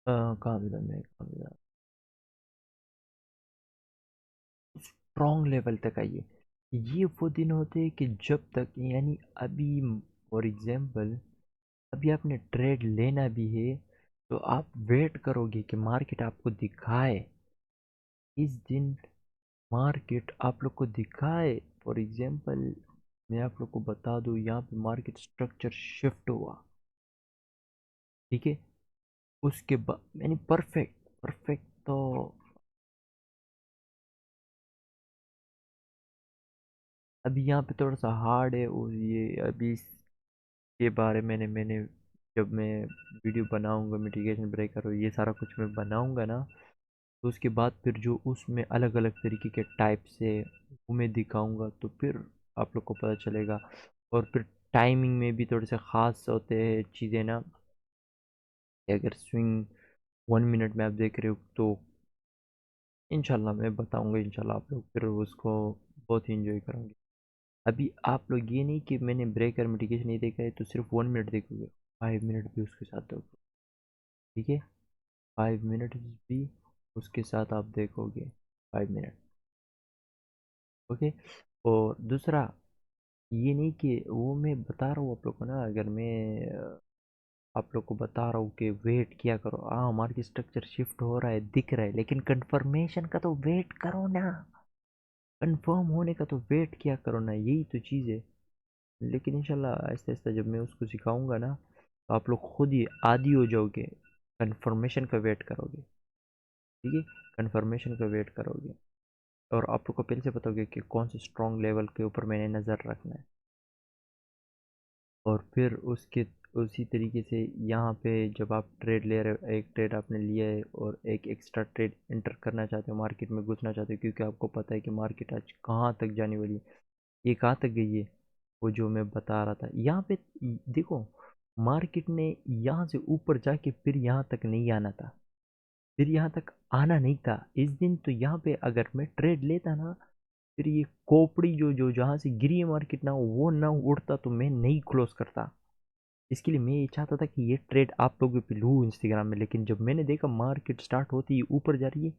कहाँ भी था मैं, कहाँ भी था, स्ट्रॉन्ग लेवल तक आइए। ये वो दिन होते हैं कि जब तक, यानी अभी फॉर एग्जांपल अभी आपने ट्रेड लेना भी है, तो आप वेट करोगे कि मार्केट आपको दिखाए, इस दिन मार्केट आप लोग को दिखाए। फॉर एग्जांपल मैं आप लोग को बता दूं, यहाँ पे मार्केट स्ट्रक्चर शिफ्ट हुआ, ठीक है। उसके बाद यानी परफेक्ट परफेक्ट तो अभी यहाँ पे थोड़ा सा हार्ड है। और ये अभी इसके बारे में मैंने जब मैं वीडियो बनाऊंगा, मिटिगेशन ब्रेकर और ये सारा कुछ मैं बनाऊंगा ना, तो उसके बाद फिर जो उसमें अलग अलग तरीके के टाइप से वो मैं दिखाऊंगा, तो फिर आप लोग को पता चलेगा। और फिर टाइमिंग में भी थोड़े से ख़ास होते हैं चीज़ें ना, कि अगर स्विंग 1 मिनट में आप देख रहे हो, तो इंशाल्लाह मैं बताऊंगा, इंशाल्लाह आप लोग फिर उसको बहुत ही इंजॉय करेंगे। अभी आप लोग ये नहीं कि मैंने ब्रेकर मिटिगेशन नहीं देखा है तो सिर्फ 1 मिनट देखोगे, 5 मिनट भी उसके साथ देखो, ठीक है। 5 मिनट भी उसके साथ आप देखोगे, 5 मिनट, ओके। और दूसरा, ये नहीं कि वो मैं बता रहा हूँ आप लोग को ना, अगर मैं आप लोग को बता रहा हूँ कि वेट किया करो, हाँ मार्केट स्ट्रक्चर शिफ्ट हो रहा है दिख रहा है, लेकिन कंफर्मेशन का तो वेट करो ना, कंफर्म होने का तो वेट किया करो ना, यही तो चीज़ है। लेकिन इंशाल्लाह आहिस्ता आहिस्ता जब मैं उसको सिखाऊंगा ना, तो आप लोग खुद ही आदी हो जाओगे, कंफर्मेशन का वेट करोगे, ठीक है। कंफर्मेशन का वेट करोगे और आप लोग को पहले से पता होगा कि कौन से स्ट्रॉन्ग लेवल के ऊपर मैंने नज़र रखना है। और फिर उसके उसी तरीके से यहाँ पे जब आप ट्रेड ले रहे हो, एक ट्रेड आपने लिया है और एक एक्स्ट्रा ट्रेड इंटर करना चाहते हो, मार्केट में घुसना चाहते हो, क्योंकि आपको पता है कि मार्केट आज कहाँ तक जाने वाली है, ये कहाँ तक गई है, वो जो मैं बता रहा था यहाँ पे। देखो, मार्केट ने यहाँ से ऊपर जाके फिर यहाँ तक नहीं आना था, फिर यहाँ तक आना नहीं था इस दिन। तो यहाँ पे अगर मैं ट्रेड लेता ना, फिर ये खोपड़ी जो जो जहाँ से गिरी है मार्केट ना, वो ना उड़ता तो मैं नहीं क्लोज करता। इसके लिए मैं ये चाहता था कि ये ट्रेड आप लोगों पे लूँ इंस्टाग्राम में, लेकिन जब मैंने देखा मार्केट स्टार्ट होती है ऊपर जा रही है,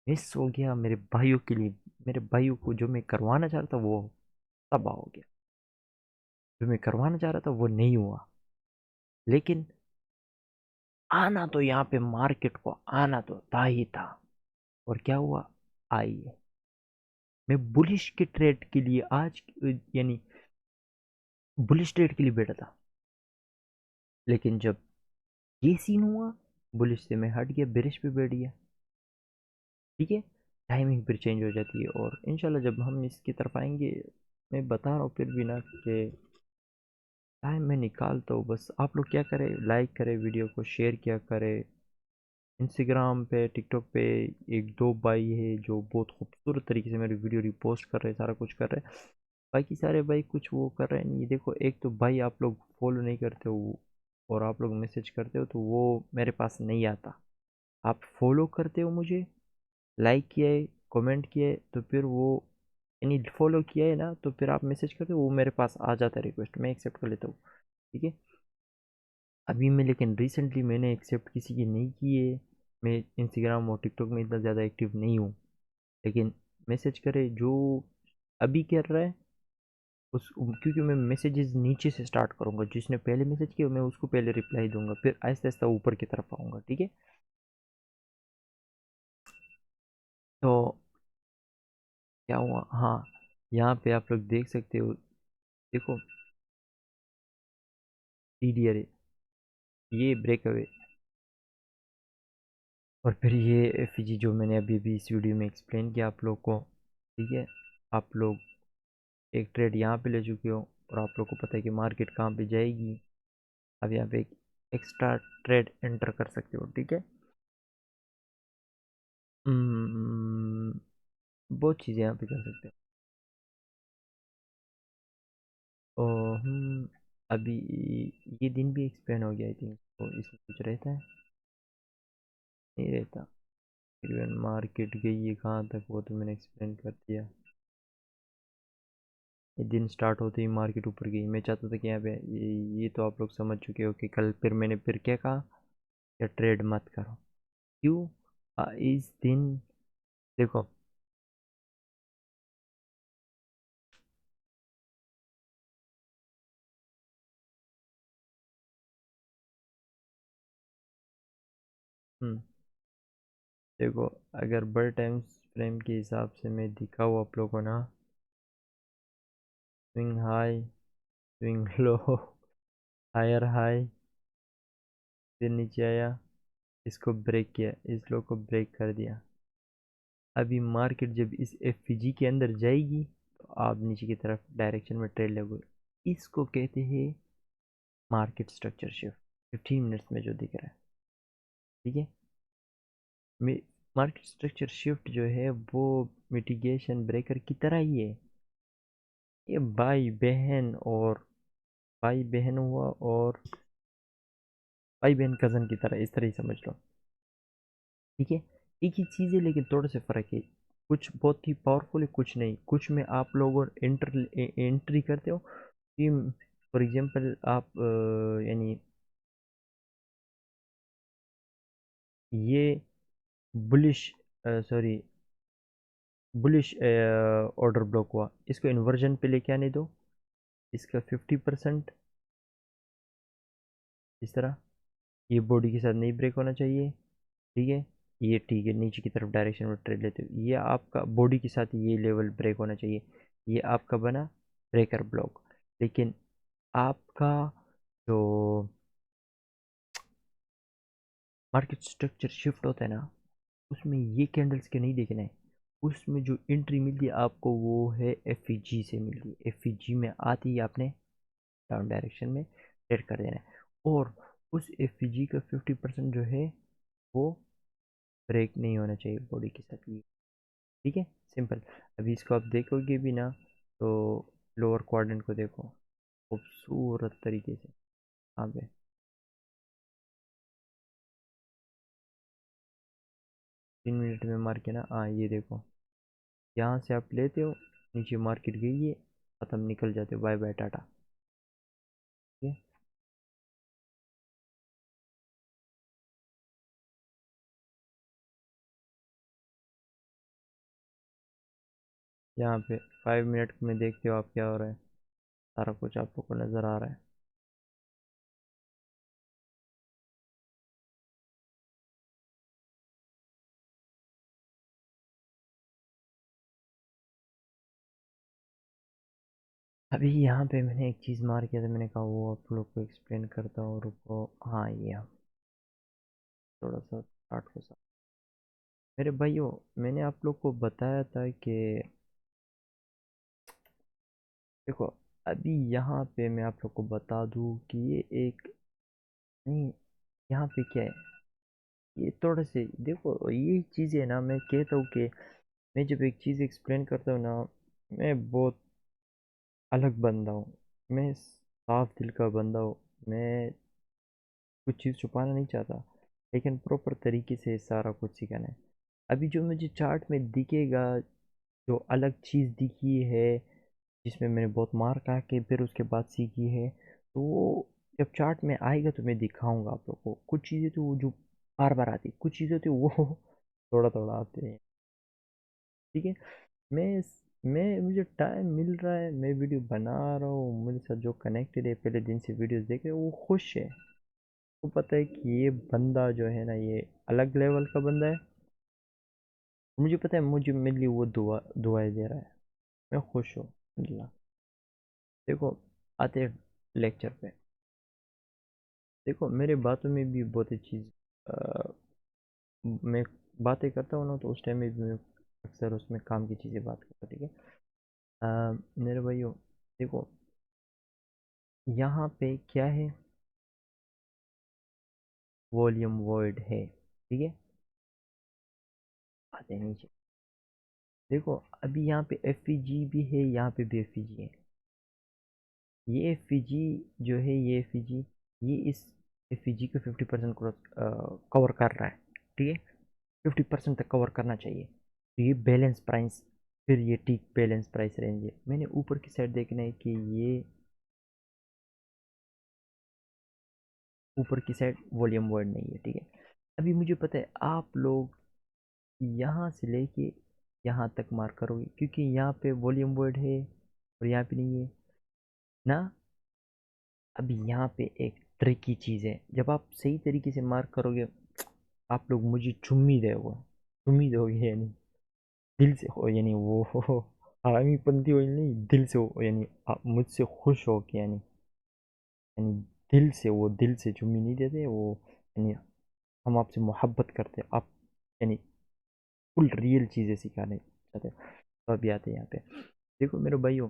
मिस हो गया मेरे भाइयों के लिए। मेरे भाइयों को जो मैं करवाना चाह रहा था वो तबाह हो गया, जो मैं करवाना चाह रहा था वो नहीं हुआ। लेकिन आना तो यहाँ पे मार्केट को आना तो था ही था। और क्या हुआ, आई है। मैं बुलिश के ट्रेड के लिए आज, यानी बुलिश ट्रेड के लिए बैठा था, लेकिन जब ये सीन हुआ, बुलिश से मैं हट गया, बेरिश पे बैठ गया, ठीक है। टाइमिंग फिर चेंज हो जाती है। और इंशाल्लाह जब हम इसकी तरफ आएंगे, मैं बता रहा हूँ फिर भी ना कि टाइम में निकालता हूँ। बस आप लोग क्या करें, लाइक करें, वीडियो को शेयर किया करें। इंस्टाग्राम पे, टिकटॉक पे एक दो भाई है जो बहुत खूबसूरत तरीके से मेरी वीडियो रिपोस्ट कर रहे हैं, सारा कुछ कर रहे हैं। बाकी सारे भाई कुछ वो कर रहे हैं नहीं। देखो, एक तो भाई आप लोग फॉलो नहीं करते हो और आप लोग मैसेज करते हो, तो वो मेरे पास नहीं आता। आप फॉलो करते हो मुझे, लाइक किया है, कमेंट किया है तो फिर वो यानी फॉलो किया है ना, तो फिर आप मैसेज करते हो, वो मेरे पास आ जाता है रिक्वेस्ट, मैं एक्सेप्ट कर लेता हूँ। ठीक है। अभी मैं लेकिन रिसेंटली मैंने एक्सेप्ट किसी की नहीं की है। मैं इंस्टाग्राम और टिकटॉक में इतना ज़्यादा एक्टिव नहीं हूँ। लेकिन मैसेज करे जो अभी कर रहा है उस, क्योंकि मैं मैसेजेस नीचे से स्टार्ट करूँगा, जिसने पहले मैसेज किया मैं उसको पहले रिप्लाई दूंगा, फिर आहिस्ता आहिस्ता ऊपर की तरफ आऊँगा। ठीक है। तो क्या हुआ, हाँ, यहाँ पे आप लोग देख सकते हो, देखो, टीडीआर, ये ब्रेकअवे, और फिर ये एफजी जो मैंने अभी अभी इस वीडियो में एक्सप्लेन किया आप लोग को। ठीक है। आप लोग एक ट्रेड यहाँ पे ले चुके हो, और आप लोग को पता है कि मार्केट कहाँ पे जाएगी। अब यहाँ पे एक एक्स्ट्रा ट्रेड एंटर कर सकते हो। ठीक है। हम्म, बहुत चीज़ें यहाँ पे कर सकते हो। अभी ये दिन भी एक्सपेंड हो गया आई थिंक, तो इसमें कुछ रहता है, नहीं रहता। फिर मार्केट गई है कहाँ तक, वो तो मैंने एक्सप्लेन कर दिया। ये दिन स्टार्ट होते ही मार्केट ऊपर गई, मैं चाहता था कि यहाँ पे ये तो आप लोग समझ चुके हो कि कल फिर मैंने फिर क्या कहा, या ट्रेड मत करो। क्यों? इस दिन देखो, हम्म, देखो, अगर बड़े टाइम फ्रेम के हिसाब से मैं दिखाऊँ आप लोगों को ना, swing high, swing low, higher high, फिर नीचे आया, इसको ब्रेक किया, इस लो को ब्रेक कर दिया। अभी मार्केट जब इस एफ के अंदर जाएगी तो आप नीचे की तरफ डायरेक्शन में ट्रेड लगोगे। इसको कहते हैं मार्केट स्ट्रक्चर शिफ्ट, 15 मिनट्स में जो दिख रहा है। ठीक है। मार्केट स्ट्रक्चर शिफ्ट जो है वो मिटिगेशन ब्रेकर की तरह ही है। ये भाई बहन, और भाई बहन हुआ, और भाई बहन कज़न की तरह, इस तरह ही समझ लो। ठीक है। एक ही चीज़ है लेकिन थोड़े से फ़र्क है। कुछ बहुत ही पावरफुल है, कुछ नहीं। कुछ में आप लोग एंट्री करते हो कि फॉर एग्जांपल आप यानी ये bullish, sorry, bullish order block हुआ, इसको इन्वर्जन पे लेके आने दो, इसका 50% इस तरह, ये बॉडी के साथ नहीं ब्रेक होना चाहिए। ठीक है। ये ठीक है, नीचे की तरफ डायरेक्शन में ट्रेड लेते हो, ये आपका बॉडी के साथ ये लेवल ब्रेक होना चाहिए, ये आपका बना ब्रेकर ब्लॉक। लेकिन आपका जो मार्केट स्ट्रक्चर शिफ्ट होता है ना, उसमें ये कैंडल्स के नहीं देखना है। उसमें जो एंट्री मिलती है आपको वो है एफ से मिलती है। एफ में आती ही आपने डाउन डायरेक्शन में ट्रेड कर देना है, और उस एफ का 50% जो है वो ब्रेक नहीं होना चाहिए बॉडी के साथ ये। ठीक है। सिंपल। अभी इसको आप देखोगे भी ना, तो लोअर क्वाड्रेंट को देखो खूबसूरत तरीके से, यहाँ पे 3 मिनट में मार के ना, हाँ ये देखो, यहाँ से आप लेते हो, नीचे मार्केट गई है, ख़त्म, निकल जाते हो, बाय बाय टाटा। ठीक है। यहाँ पे 5 मिनट में देखते हो आप क्या हो रहा है, सारा कुछ आप लोग को नज़र आ रहा है। अभी यहाँ पे मैंने एक चीज़ मार किया था, मैंने कहा वो आप लोग को एक्सप्लेन करता हूँ, रुको। हाँ, ये थोड़ा सा स्टार्ट हो सा, मेरे भाइयों, मैंने आप लोग को बताया था कि देखो, अभी यहाँ पे मैं आप लोग को बता दूँ कि ये एक, नहीं, यहाँ पे क्या है, ये थोड़े से देखो, ये चीज़ें ना, मैं कहता हूँ कि मैं जब एक चीज़ एक्सप्लेन करता हूँ ना, मैं बहुत अलग बंदा हूँ, मैं साफ दिल का बंदा हूँ। मैं कुछ चीज़ छुपाना नहीं चाहता, लेकिन प्रॉपर तरीके से सारा कुछ सिखाना है। अभी जो मुझे चार्ट में दिखेगा, जो अलग चीज़ दिखी है, जिसमें मैंने बहुत मार खा के फिर उसके बाद सीखी है, तो वो जब चार्ट में आएगा तो मैं दिखाऊंगा आप लोग को। कुछ चीज़ें तो वो जो बार बार आती, कुछ चीज़ें तो वो थोड़ा थोड़ा आते हैं। ठीक है। मैं मैं मुझे टाइम मिल रहा है, मैं वीडियो बना रहा हूँ, मेरे साथ जो कनेक्टेड है पहले दिन से वीडियोस देख रहे हैं, वो खुश है। वो पता है कि ये बंदा जो है ना, ये अलग लेवल का बंदा है। मुझे पता है, मुझे मेरे लिए वो दुआएं दे रहा है। मैं खुश हूँ अल्हम्दुलिल्लाह। देखो, आते हैं लेक्चर पे। देखो, मेरे बातों में भी बहुत ही चीज़, मैं बातें करता हूँ ना, तो उस टाइम में भी मैं अक्सर उसमें काम की चीज़ें बात करता हूँ। ठीक है। मेरे भाइयों, देखो, यहाँ पे क्या है, वॉल्यूम वर्ड है। ठीक है। आते हैं नीचे। देखो, अभी यहाँ पे एफ भी है, यहाँ पे भी एफ है। ये एफ जो है, ये एफ ये इस एफ को 50% कवर कर रहा है। ठीक है। 50% तक कवर करना चाहिए, तो ये बैलेंस प्राइस, फिर ये ठीक बैलेंस प्राइस रेंज है। मैंने ऊपर की साइड देखना है कि ये ऊपर की साइड वॉल्यूम वर्ड नहीं है। ठीक है। अभी मुझे पता है आप लोग यहाँ से लेके यहाँ तक मार्क करोगे, क्योंकि यहाँ पे वॉल्यूम वर्ड है और यहाँ पे नहीं है ना। अभी यहाँ पे एक ट्रिकी चीज़ है, जब आप सही तरीके से मार्क करोगे, आप लोग मुझे चुम्मी दोगे, यानी दिल से हो, यानी वो हो हरामी पंथी हो, नहीं दिल से हो, यानी आप मुझसे खुश हो के, यानी दिल से, वो दिल से चुम्मी नहीं देते वो, यानी हम आपसे मोहब्बत करते हैं, आप यानी फुल रियल चीज़ें सिखाने चाहते हैं। तो अभी आते हैं यहाँ पे। देखो मेरे भाइयों,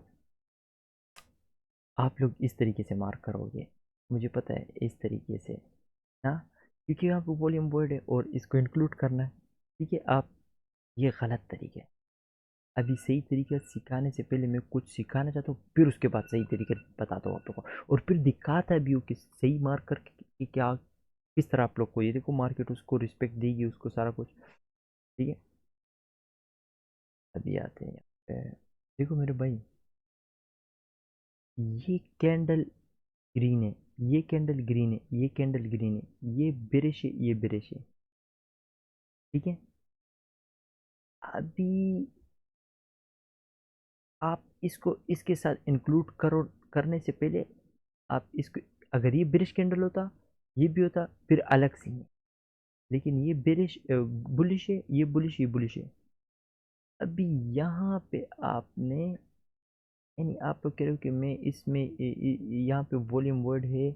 आप लोग इस तरीके से मार्क करोगे, मुझे पता है, इस तरीके से ना, क्योंकि आपको वॉल्यूम वर्ड है और इसको इंक्लूड करना है। ठीक है। आप, ये गलत तरीका है। अभी सही तरीका सिखाने से पहले मैं कुछ सिखाना चाहता हूँ, फिर उसके बाद सही तरीके बताता हूँ आप लोगों को, और फिर दिखाता भी हूँ कि सही मार्क करके कि क्या, किस तरह आप लोग को, ये देखो, मार्केट उसको रिस्पेक्ट देगी, उसको सारा कुछ। ठीक है। अभी आते हैं यहाँ पे। देखो मेरे भाई, ये कैंडल ग्रीन है, ये कैंडल ग्रीन है, ये कैंडल ग्रीन है, ये बेरिश है, ये बेरिश है। ठीक है। अभी आप इसको इसके साथ इंक्लूड करो, करने से पहले आप इसको, अगर ये बेरिश कैंडल होता, ये भी होता, फिर अलग सी है। लेकिन ये बेरिश बुलिश है, ये बुलिश, ये बुलिश है। अभी यहाँ पे आपने, यानी आप लोग कह रहे हो कि मैं इसमें यहाँ पे वॉल्यूम वर्ड है,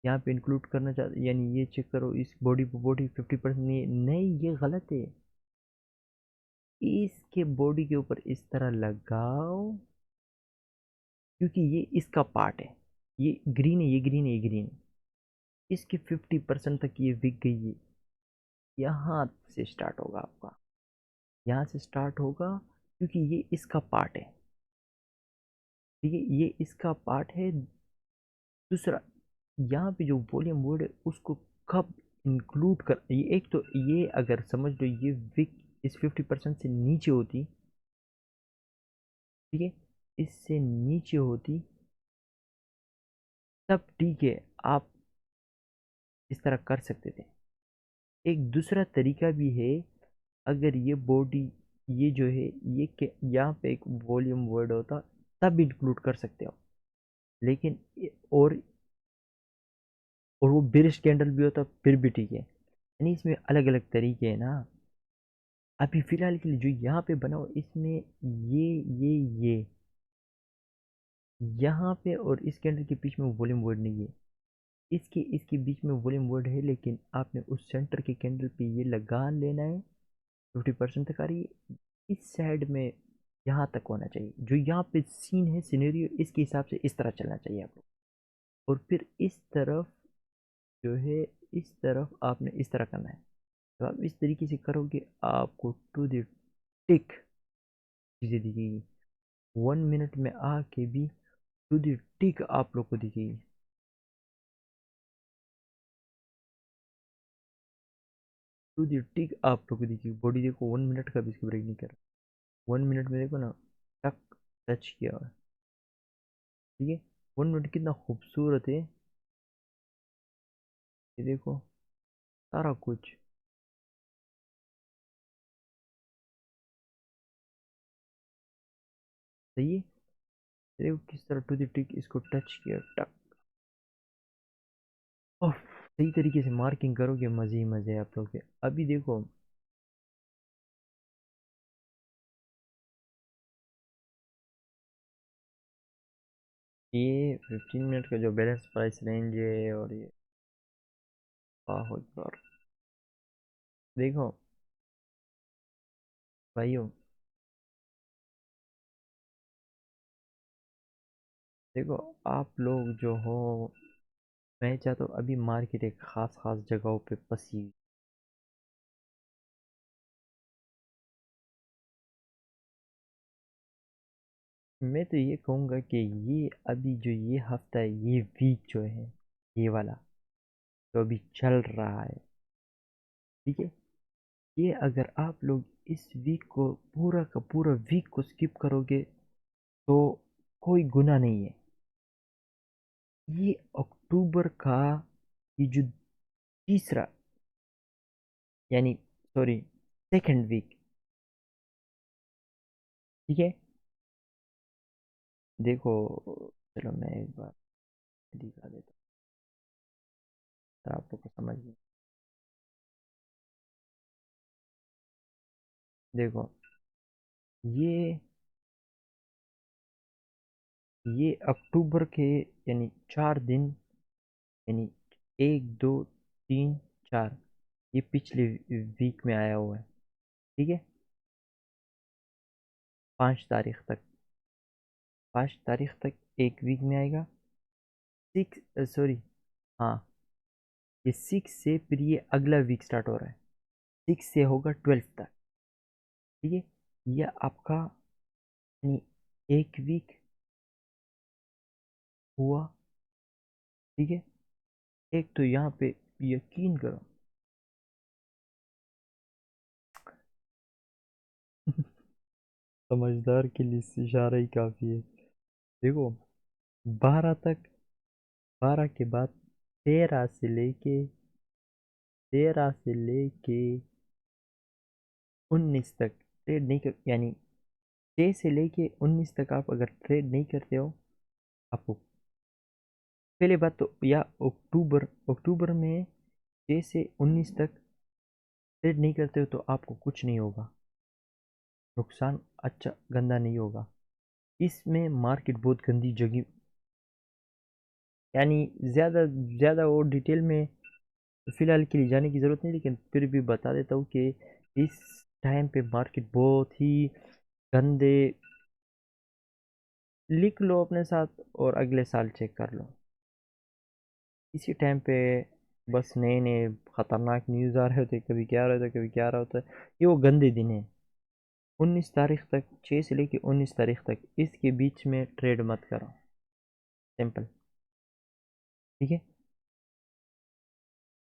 यहाँ पे इंक्लूड करना चाहते, यानी ये चेक करो, इस बॉडी पे बॉडी 50% नहीं, नहीं, ये गलत है। इसके बॉडी के ऊपर इस तरह लगाओ, क्योंकि ये इसका पार्ट है, ये ग्रीन है, ये ग्रीन है, ये ग्रीन है। इसकी 50% तक ये बिक गई है। यहाँ से स्टार्ट होगा आपका, यहाँ से स्टार्ट होगा, क्योंकि ये इसका पार्ट है। ठीक है। ये इसका पार्ट है। दूसरा, यहाँ पे जो वॉल्यूम वर्ड है, उसको कब इंक्लूड कर, ये एक तो, ये अगर समझ लो, ये विक इस 50% से नीचे होती, ठीक है, इससे नीचे होती, तब ठीक है, आप इस तरह कर सकते थे। एक दूसरा तरीका भी है, अगर ये बॉडी, ये जो है, ये यहाँ पे एक वॉल्यूम वर्ड होता, तब इंक्लूड कर सकते हो। लेकिन और वो बिरिश कैंडल भी होता, फिर भी ठीक है, यानी इसमें अलग अलग तरीके हैं ना। अभी फिलहाल के लिए जो यहाँ पे बनाओ, इसमें ये यहाँ पे और इस कैंडल के बीच में वॉल्यूम वर्ड नहीं है, इसके इसके बीच में वॉल्यूम वर्ड है, लेकिन आपने उस सेंटर के कैंडल पे ये लगा लेना है। 50% तक आ रही है, इस साइड में यहाँ तक होना चाहिए, जो यहाँ पे सीन है, सिनेरियो, इसके हिसाब से इस तरह चलना चाहिए आप लोग। और फिर इस तरफ जो है, इस तरफ आपने इस तरह करना है। तो आप इस तरीके से करोगे, आपको टू द टिक चीज़ें दिखेगी, 1 मिनट में आके भी टू द टिक आप लोग को दिखेगी। टू दी टिक आप लोग देखिए, बॉडी देखो 1 मिनट का भी इसको ब्रेक नहीं कर रहा। 1 मिनट में देखो ना, टक टच किया हुआ है, ठीक है। 1 मिनट कितना खूबसूरत है, ये देखो सारा कुछ सही है। ये देखो किस तरह टू दी टिक इसको टच किया, टक। ओह, सही तरीके से मार्किंग करोगे, मजे ही मजे हैं आप लोग के। अभी देखो, ये 15 मिनट का जो बैलेंस प्राइस रेंज है, और ये बहुत बार देखो भाइयों, देखो आप लोग जो हो, मैं चाहता हूँ अभी मार्केट एक खास खास जगहों पे फंसी हुई। मैं तो ये कहूँगा कि ये अभी जो ये हफ्ता है, ये वीक जो है, ये वाला जो अभी चल रहा है, ठीक है, ये अगर आप लोग इस वीक को पूरा का पूरा वीक को स्किप करोगे तो कोई गुनाह नहीं है। ये अक्टूबर का ये जो तीसरा, यानी सॉरी, सेकंड वीक, ठीक है। देखो, चलो मैं एक बार दिखा देता हूँ आप लोग को समझ में। देखो, ये ये अक्टूबर के यानी 4 दिन, यानी 1 2 3 4, ये पिछले वीक में आया हुआ है, ठीक है। 5 तारीख तक, 5 तारीख तक एक वीक में आएगा। 6, सॉरी, हाँ, ये 6 से फिर ये अगला वीक स्टार्ट हो रहा है, 6 से होगा 12 तक, ठीक है। ये आपका यानी एक वीक हुआ, ठीक है। एक तो यहाँ पे यकीन करो, समझदार के लिए इशारा ही काफी है। देखो, 12 तक, 12 के बाद 13 से लेके 19 तक ट्रेड नहीं कर, यानी 6 से लेके 19 तक आप अगर ट्रेड नहीं करते हो, आपको पहले बात तो, या अक्टूबर अक्टूबर में 6 से 19 तक ट्रेड नहीं करते हो तो आपको कुछ नहीं होगा, नुकसान अच्छा गंदा नहीं होगा। इसमें मार्केट बहुत गंदी जगह, यानी ज़्यादा ज़्यादा और डिटेल में फ़िलहाल के लिए जाने की ज़रूरत नहीं, लेकिन फिर भी बता देता हूँ कि इस टाइम पे मार्केट बहुत ही गंदे, लिख लो अपने साथ और अगले साल चेक कर लो। इसी टाइम पे बस नए नए खतरनाक न्यूज़ आ रहे होते, कभी क्या आ रहा होता है, कभी क्या आ रहा होता है। ये वो गंदे दिन है, 19 तारीख तक, 6 से लेके 19 तारीख तक इसके बीच में ट्रेड मत करो, सिंपल, ठीक है।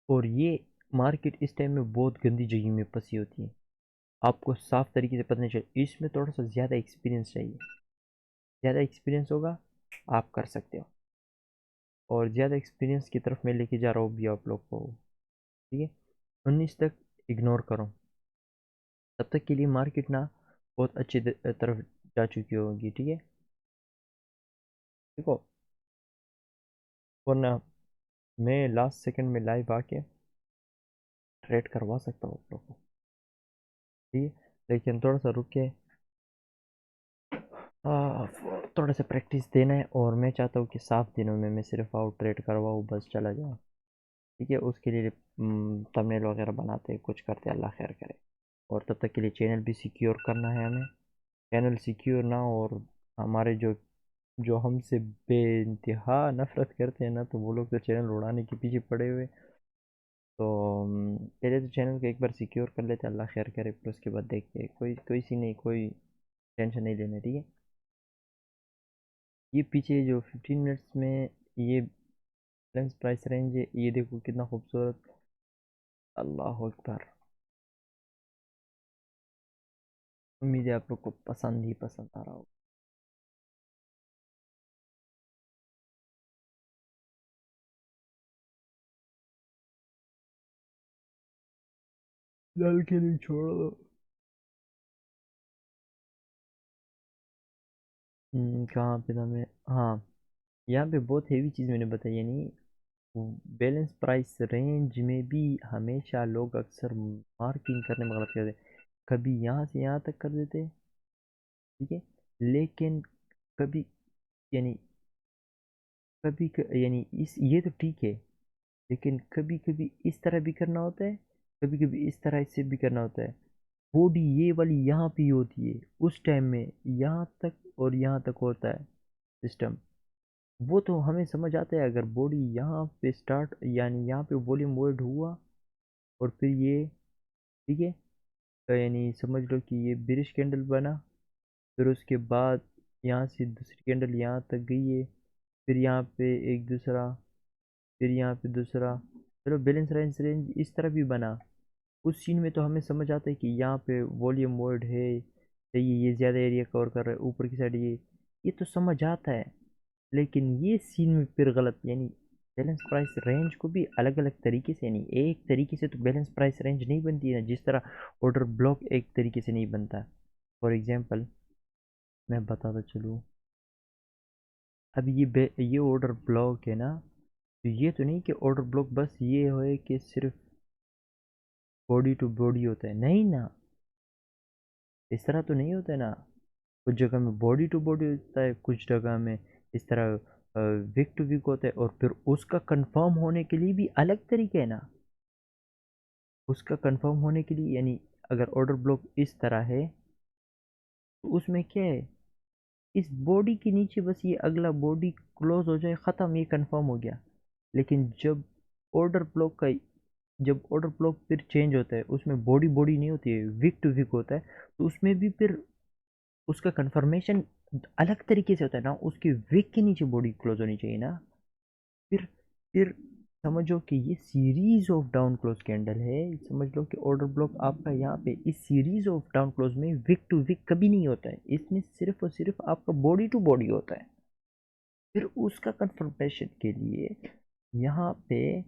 और ये मार्केट इस टाइम में बहुत गंदी जगह में फंसी होती है, आपको साफ तरीके से पता नहीं चले, इसमें थोड़ा सा ज़्यादा एक्सपीरियंस चाहिए। ज़्यादा एक्सपीरियंस होगा, आप कर सकते हो, और ज़्यादा एक्सपीरियंस की तरफ मैं लेके जा रहा हूँ भी आप लोग को, ठीक है। 19 तक इग्नोर करो, तब तक के लिए मार्केट ना बहुत अच्छी तरफ जा चुकी होगी, ठीक है। देखो, वरना मैं लास्ट सेकंड में लाइव आके ट्रेड करवा सकता हूँ आप लोग को, ठीक है। लेकिन थोड़ा सा रुक के थोड़ा सा प्रैक्टिस देना है, और मैं चाहता हूँ कि साफ दिनों में मैं सिर्फ आउट ट्रेड करवाऊँ, बस चला जाऊँ, ठीक है। उसके लिए थंबनेल वगैरह बनाते कुछ करते, अल्लाह खैर करे। और तब तक के लिए चैनल भी सिक्योर करना है हमें, चैनल सिक्योर ना, और हमारे जो जो हमसे बेइंतहा नफरत करते हैं ना, तो वो लोग तो चैनल उड़ाने के पीछे पड़े हुए। तो पहले तो चैनल को एक बार सिक्योर कर लेते, अल्लाह खैर करे, फिर उसके बाद देखते हैं, कोई कोई सी नहीं, कोई टेंशन नहीं लेना, ठीक है। ये पीछे जो 15 मिनट्स में ये बैलेंस प्राइस रेंज है, ये देखो कितना खूबसूरत, अल्लाह अकबर। उम्मीद है आप लोग को पसंद ही पसंद आ रहा होगा। डल के लिए छोड़ दो। कहाँ पे था मैं? हाँ, यहाँ पे बहुत हेवी चीज़ मैंने बताई, यानी बैलेंस प्राइस रेंज में भी हमेशा लोग अक्सर मार्किंग करने में गलत करते हैं। कभी यहाँ से यहाँ तक कर देते हैं, ठीक है, लेकिन कभी, यानी यानी इस ये तो ठीक है, लेकिन कभी कभी इस तरह भी करना होता है, कभी कभी इस तरह इससे भी करना होता है। बॉडी ये वाली यहाँ पे ही होती है उस टाइम में, यहाँ तक और यहाँ तक होता है सिस्टम। वो तो हमें समझ आता है, अगर बॉडी यहाँ पे स्टार्ट, यानी यहाँ पे वॉल्यूम वर्ड हुआ और फिर ये, ठीक है, तो यानी समझ लो कि ये ब्रिश कैंडल बना, फिर उसके बाद यहाँ से दूसरी कैंडल यहाँ तक गई है, फिर यहाँ पे एक दूसरा, फिर यहाँ पे दूसरा, चलो बैलेंस रेंज रेंज इस तरह भी बना। उस सीन में तो हमें समझ आता है कि यहाँ पे वॉल्यूम वर्ड है, ये ज़्यादा एरिया कवर कर रहा है, ऊपर की साइड ये तो समझ आता है। लेकिन ये सीन में फिर गलत, यानी बैलेंस प्राइस रेंज को भी अलग अलग तरीके से, नहीं एक तरीके से तो बैलेंस प्राइस रेंज नहीं बनती है ना, जिस तरह ऑर्डर ब्लॉक एक तरीके से नहीं बनता। फॉर एग्जांपल मैं बताता चलूँ, अब ये ऑर्डर ब्लॉक है ना, तो ये तो नहीं कि ऑर्डर ब्लॉक बस ये है कि सिर्फ बॉडी टू बॉडी होता है, नहीं ना, इस तरह तो नहीं होता है ना। कुछ जगह में बॉडी टू बॉडी होता है, कुछ जगह में इस तरह वीक टू वीक होता है, और फिर उसका कंफर्म होने के लिए भी अलग तरीके है ना। उसका कंफर्म होने के लिए, यानी अगर ऑर्डर ब्लॉक इस तरह है तो उसमें क्या है, इस बॉडी के नीचे बस ये अगला बॉडी क्लोज हो जाए, ख़त्म, ये कंफर्म हो गया। लेकिन ऑर्डर ब्लॉक का जब ऑर्डर ब्लॉक फिर चेंज होता है, उसमें बॉडी बॉडी नहीं होती है, वीक टू वीक होता है, तो उसमें भी फिर उसका कंफर्मेशन अलग तरीके से होता है ना, उसके विक के नीचे बॉडी क्लोज होनी चाहिए ना। फिर समझो कि ये series of down close candle है, समझ लो कि ऑर्डर ब्लॉक आपका यहाँ पे इस सीरीज ऑफ डाउन क्लोज में विक टू विक कभी नहीं होता है, इसमें सिर्फ और सिर्फ आपका बॉडी टू बॉडी होता है। फिर उसका कंफर्मेशन के लिए यहाँ पे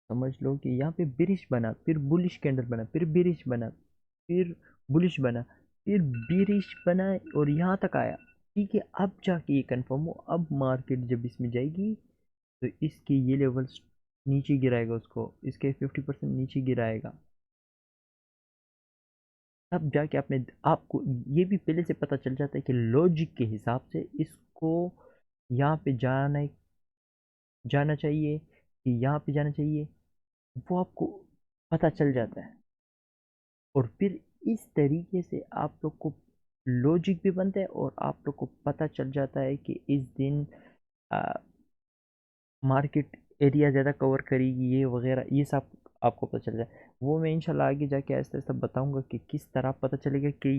समझ लो कि यहाँ पे बिरिश बना, फिर बुलिश कैंडल बना, फिर बिरिश बना, फिर बुलिश बना, फिर बिरिश बना, और यहाँ तक आया, ठीक है, अब जाके ये कंफर्म हो, अब मार्केट जब इसमें जाएगी तो इसके ये लेवल्स नीचे गिराएगा, उसको इसके 50% नीचे गिराएगा। तब जाके आपने आपको ये भी पहले से पता चल जाता है कि लॉजिक के हिसाब से इसको यहाँ पे जाना चाहिए कि यहाँ पे जाना चाहिए, वो आपको पता चल जाता है। और फिर इस तरीके से आप लोग को लॉजिक भी बनता है, और आप लोग को पता चल जाता है कि इस दिन मार्केट एरिया ज़्यादा कवर करेगी, ये वगैरह ये सब आपको पता चल जाए। वो मैं इंशाल्लाह आगे जाके आहिस्ता आहिस्ता बताऊंगा कि किस तरह पता चलेगा कि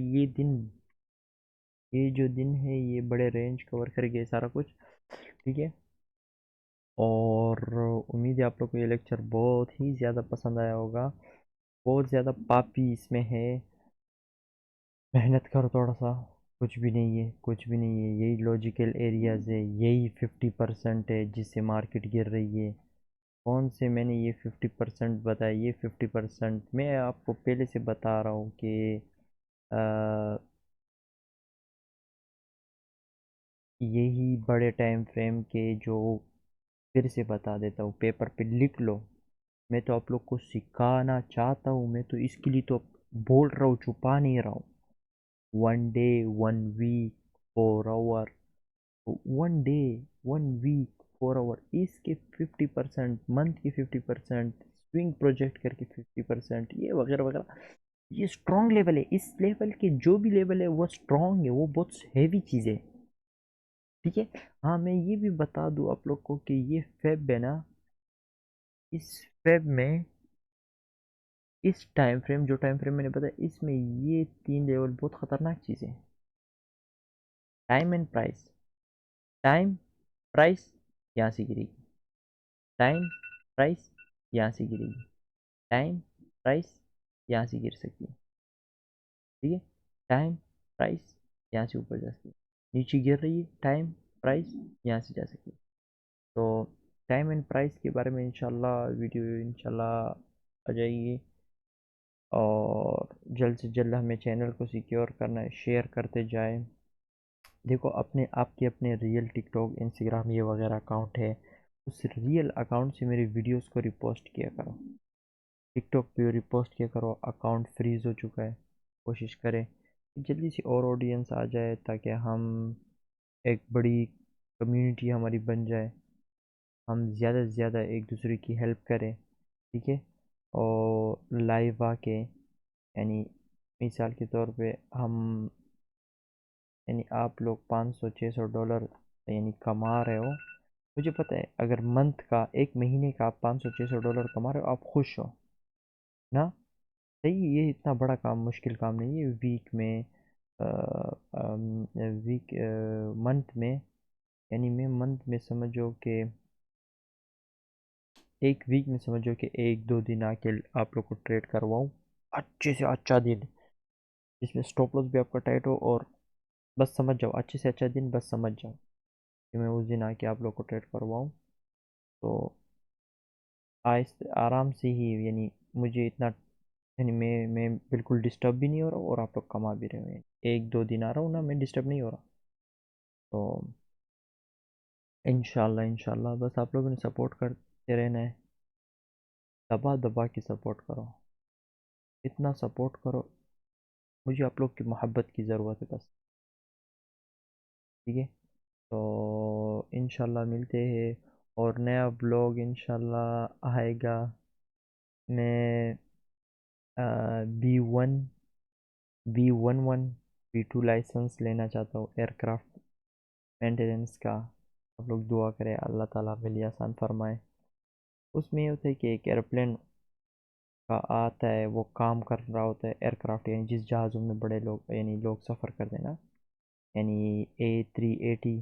ये जो दिन है ये बड़े रेंज कवर करेगी, ये सारा कुछ, ठीक है। और उम्मीद है आप लोग को ये लेक्चर बहुत ही ज़्यादा पसंद आया होगा। बहुत ज़्यादा पापी इसमें है, मेहनत करो थोड़ा सा, कुछ भी नहीं है, कुछ भी नहीं है, यही लॉजिकल एरियाज है, यही 50% है जिससे मार्केट गिर रही है। कौन से मैंने ये 50% बताया, ये 50% मैं आपको पहले से बता रहा हूँ कि यही बड़े टाइम फ्रेम के जो, फिर से बता देता हूँ, पेपर पे लिख लो। मैं तो आप लोग को सिखाना चाहता हूँ, मैं तो इसके लिए तो बोल रहा हूँ, छुपा नहीं रहा हूँ। 1 day, 1 week, 4 hour, 1 day, 1 week, 4 hour, इसके 50%, मंथ के 50%, स्विंग प्रोजेक्ट करके 50%, ये वगैरह वगैरह, ये स्ट्रॉन्ग लेवल है। इस लेवल के जो भी लेवल है वो स्ट्रॉन्ग है, वो बहुत हैवी चीज़ है, ठीक है। हाँ, मैं ये भी बता दूँ आप लोग को कि ये फेब है ना, इस फेब में, इस टाइम फ्रेम, जो टाइम फ्रेम मैंने बताया, इसमें ये 3 लेवल बहुत ख़तरनाक चीज़ें हैं। Time and price, time, price, यहाँ से गिरेगी, टाइम, प्राइस, यहाँ से गिरेगी, टाइम, प्राइस, यहाँ से गिर सकती है। ठीक है, टाइम प्राइस यहाँ से ऊपर जा सकती है, नीचे गिर रही है टाइम प्राइस यहाँ से जा सकती है। तो टाइम एंड प्राइस के बारे में इंशाल्लाह वीडियो इंशाल्लाह आ जाएगी, और जल्द से जल्द हमें चैनल को सिक्योर करना है, शेयर करते जाएं। देखो, अपने आपके अपने रियल टिकटॉक इंस्टाग्राम ये वगैरह अकाउंट है, उस रियल अकाउंट से मेरी वीडियोस को रिपोस्ट किया करो, टिकटॉक पे रिपोस्ट किया करो। अकाउंट फ्रीज हो चुका है, कोशिश करें कि जल्दी से और ऑडियंस आ जाए, ताकि हम एक बड़ी कम्युनिटी हमारी बन जाए, हम ज़्यादा से ज़्यादा एक दूसरे की हेल्प करें। ठीक है, और लाइव आके, यानी मिसाल के तौर पे हम, यानी आप लोग $500-600 यानी कमा रहे हो, मुझे पता है अगर मंथ का, एक महीने का आप $500-600 कमा रहे हो, आप खुश हो ना? सही है, ये इतना बड़ा काम, मुश्किल काम नहीं है। वीक में, वीक मंथ में, यानी मैं मंथ में समझो कि एक वीक में समझो कि 1-2 दिन आके आप लोग को ट्रेड करवाऊँ, अच्छे से अच्छा दिन जिसमें स्टॉप लॉस भी आपका टाइट हो, और बस समझ जाओ, अच्छे से अच्छा दिन बस समझ जाओ कि मैं उस दिन आके आप लोग को ट्रेड करवाऊँ। तो आहिस्ते आराम से ही, यानी मुझे इतना, यानी मैं बिल्कुल डिस्टर्ब भी नहीं हो रहा हूँ, और आप लोग कमा भी रहे हो, यानी 1-2 दिन आ रहा हूँ ना, मैं डिस्टर्ब नहीं हो रहा। तो इंशाल्लाह इंशाल्लाह बस आप लोगों ने सपोर्ट करते रहना है, दबा दबा के सपोर्ट करो, इतना सपोर्ट करो, मुझे आप लोग की मोहब्बत की ज़रूरत है बस। ठीक है, तो इंशाल्लाह मिलते हैं, और नया ब्लॉग इंशाल्लाह आएगा। मैं B1 B2 लाइसेंस लेना चाहता हूँ एयरक्राफ्ट मेंटेनेंस का। आप लोग दुआ करें अल्लाह ताला मेरे लिए आसान फरमाए। उसमें ये होता है कि एक एयरप्लेन का आता है, वो काम कर रहा होता है एयरक्राफ्ट, यानी जिस जहाज़ों में बड़े लोग, यानी लोग सफ़र करते हैं ना, यानी A380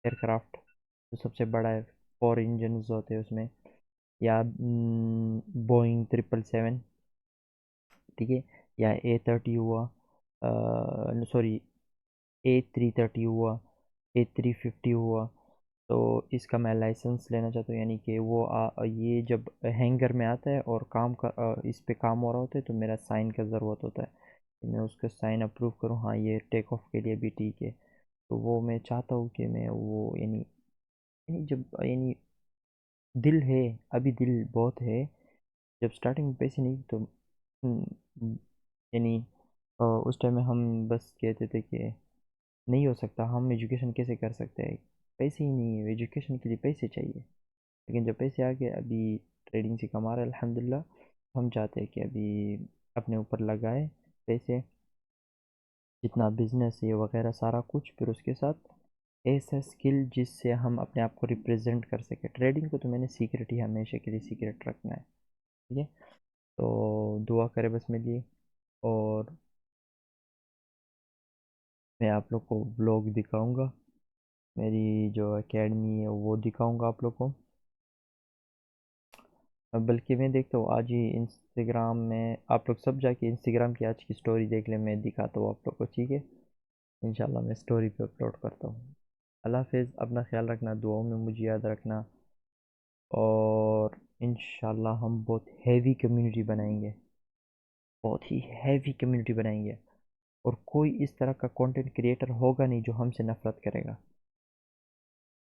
एयरक्राफ्ट जो सबसे बड़ा है, 4 इंजन होते हैं उसमें, या बोइंग 777, ठीक है, या A30 हुआ, सॉरी A330 हुआ, A350 हुआ। तो इसका मैं लाइसेंस लेना चाहता हूँ, यानी कि वो ये जब हैंगर में आता है और इस पे काम हो रहा होता है, तो मेरा साइन का ज़रूरत होता है कि मैं उसका साइन अप्रूव करूँ, हाँ ये टेक ऑफ के लिए भी ठीक है। तो वो मैं चाहता हूँ कि मैं वो, यानी यानी जब, यानी दिल है, अभी दिल बहुत है, जब स्टार्टिंग में पैसे नहीं तो यानी उस टाइम में हम बस कहते थे कि नहीं हो सकता, हम एजुकेशन कैसे कर सकते हैं, पैसे ही नहीं है, एजुकेशन के लिए पैसे चाहिए। लेकिन जब पैसे आ गए, अभी ट्रेडिंग से कमा रहे हैं अल्हम्दुलिल्लाह, हम चाहते हैं कि अभी अपने ऊपर लगाए पैसे, जितना बिजनेस है वगैरह सारा कुछ, फिर उसके साथ ऐसा स्किल जिससे हम अपने आप को रिप्रेजेंट कर सके। ट्रेडिंग को तो मैंने सीक्रेट ही हमेशा के लिए सीक्रेट रखना है। ठीक है, तो दुआ करें बस मेरे लिए, और मैं आप लोग को ब्लॉग दिखाऊंगा, मेरी जो एकेडमी है वो दिखाऊंगा आप लोग को। बल्कि मैं देखता हूँ आज ही इंस्टाग्राम में, आप लोग सब जाके इंस्टाग्राम की आज की स्टोरी देख लें, मैं दिखाता हूँ आप लोग को, ठीक है? इंशाल्लाह मैं स्टोरी पे अपलोड करता हूँ। अल्लाह हाफिज़, अपना ख्याल रखना, दुआओं में मुझे याद रखना, और इंशाल्लाह हम बहुत हैवी कम्युनिटी बनाएंगे, बहुत ही हैवी कम्युनिटी बनाएंगे, और कोई इस तरह का कंटेंट क्रिएटर होगा नहीं जो हमसे नफरत करेगा।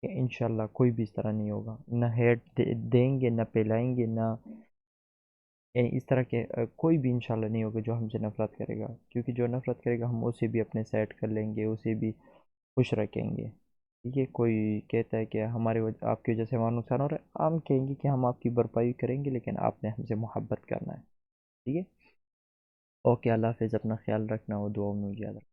इंशाल्लाह कोई भी इस तरह नहीं होगा, ना हेट देंगे, ना पिलाएंगे, ना, यानी इस तरह के कोई भी इंशाल्लाह नहीं होगा जो हमसे नफरत करेगा, क्योंकि जो नफरत करेगा हम उसे भी अपने साइड कर लेंगे, उसे भी खुश रखेंगे। ठीक है, कोई कहता है कि आपकी वजह से हमारा नुकसान हो रहा है, हम कहेंगे कि हम आपकी भरपाई करेंगे, लेकिन आपने हमसे मोहब्बत करना है। ठीक है, ओके, अल्लाह हाफिज़, अपना ख्याल रखना, और दुआ में मुझे याद रखना।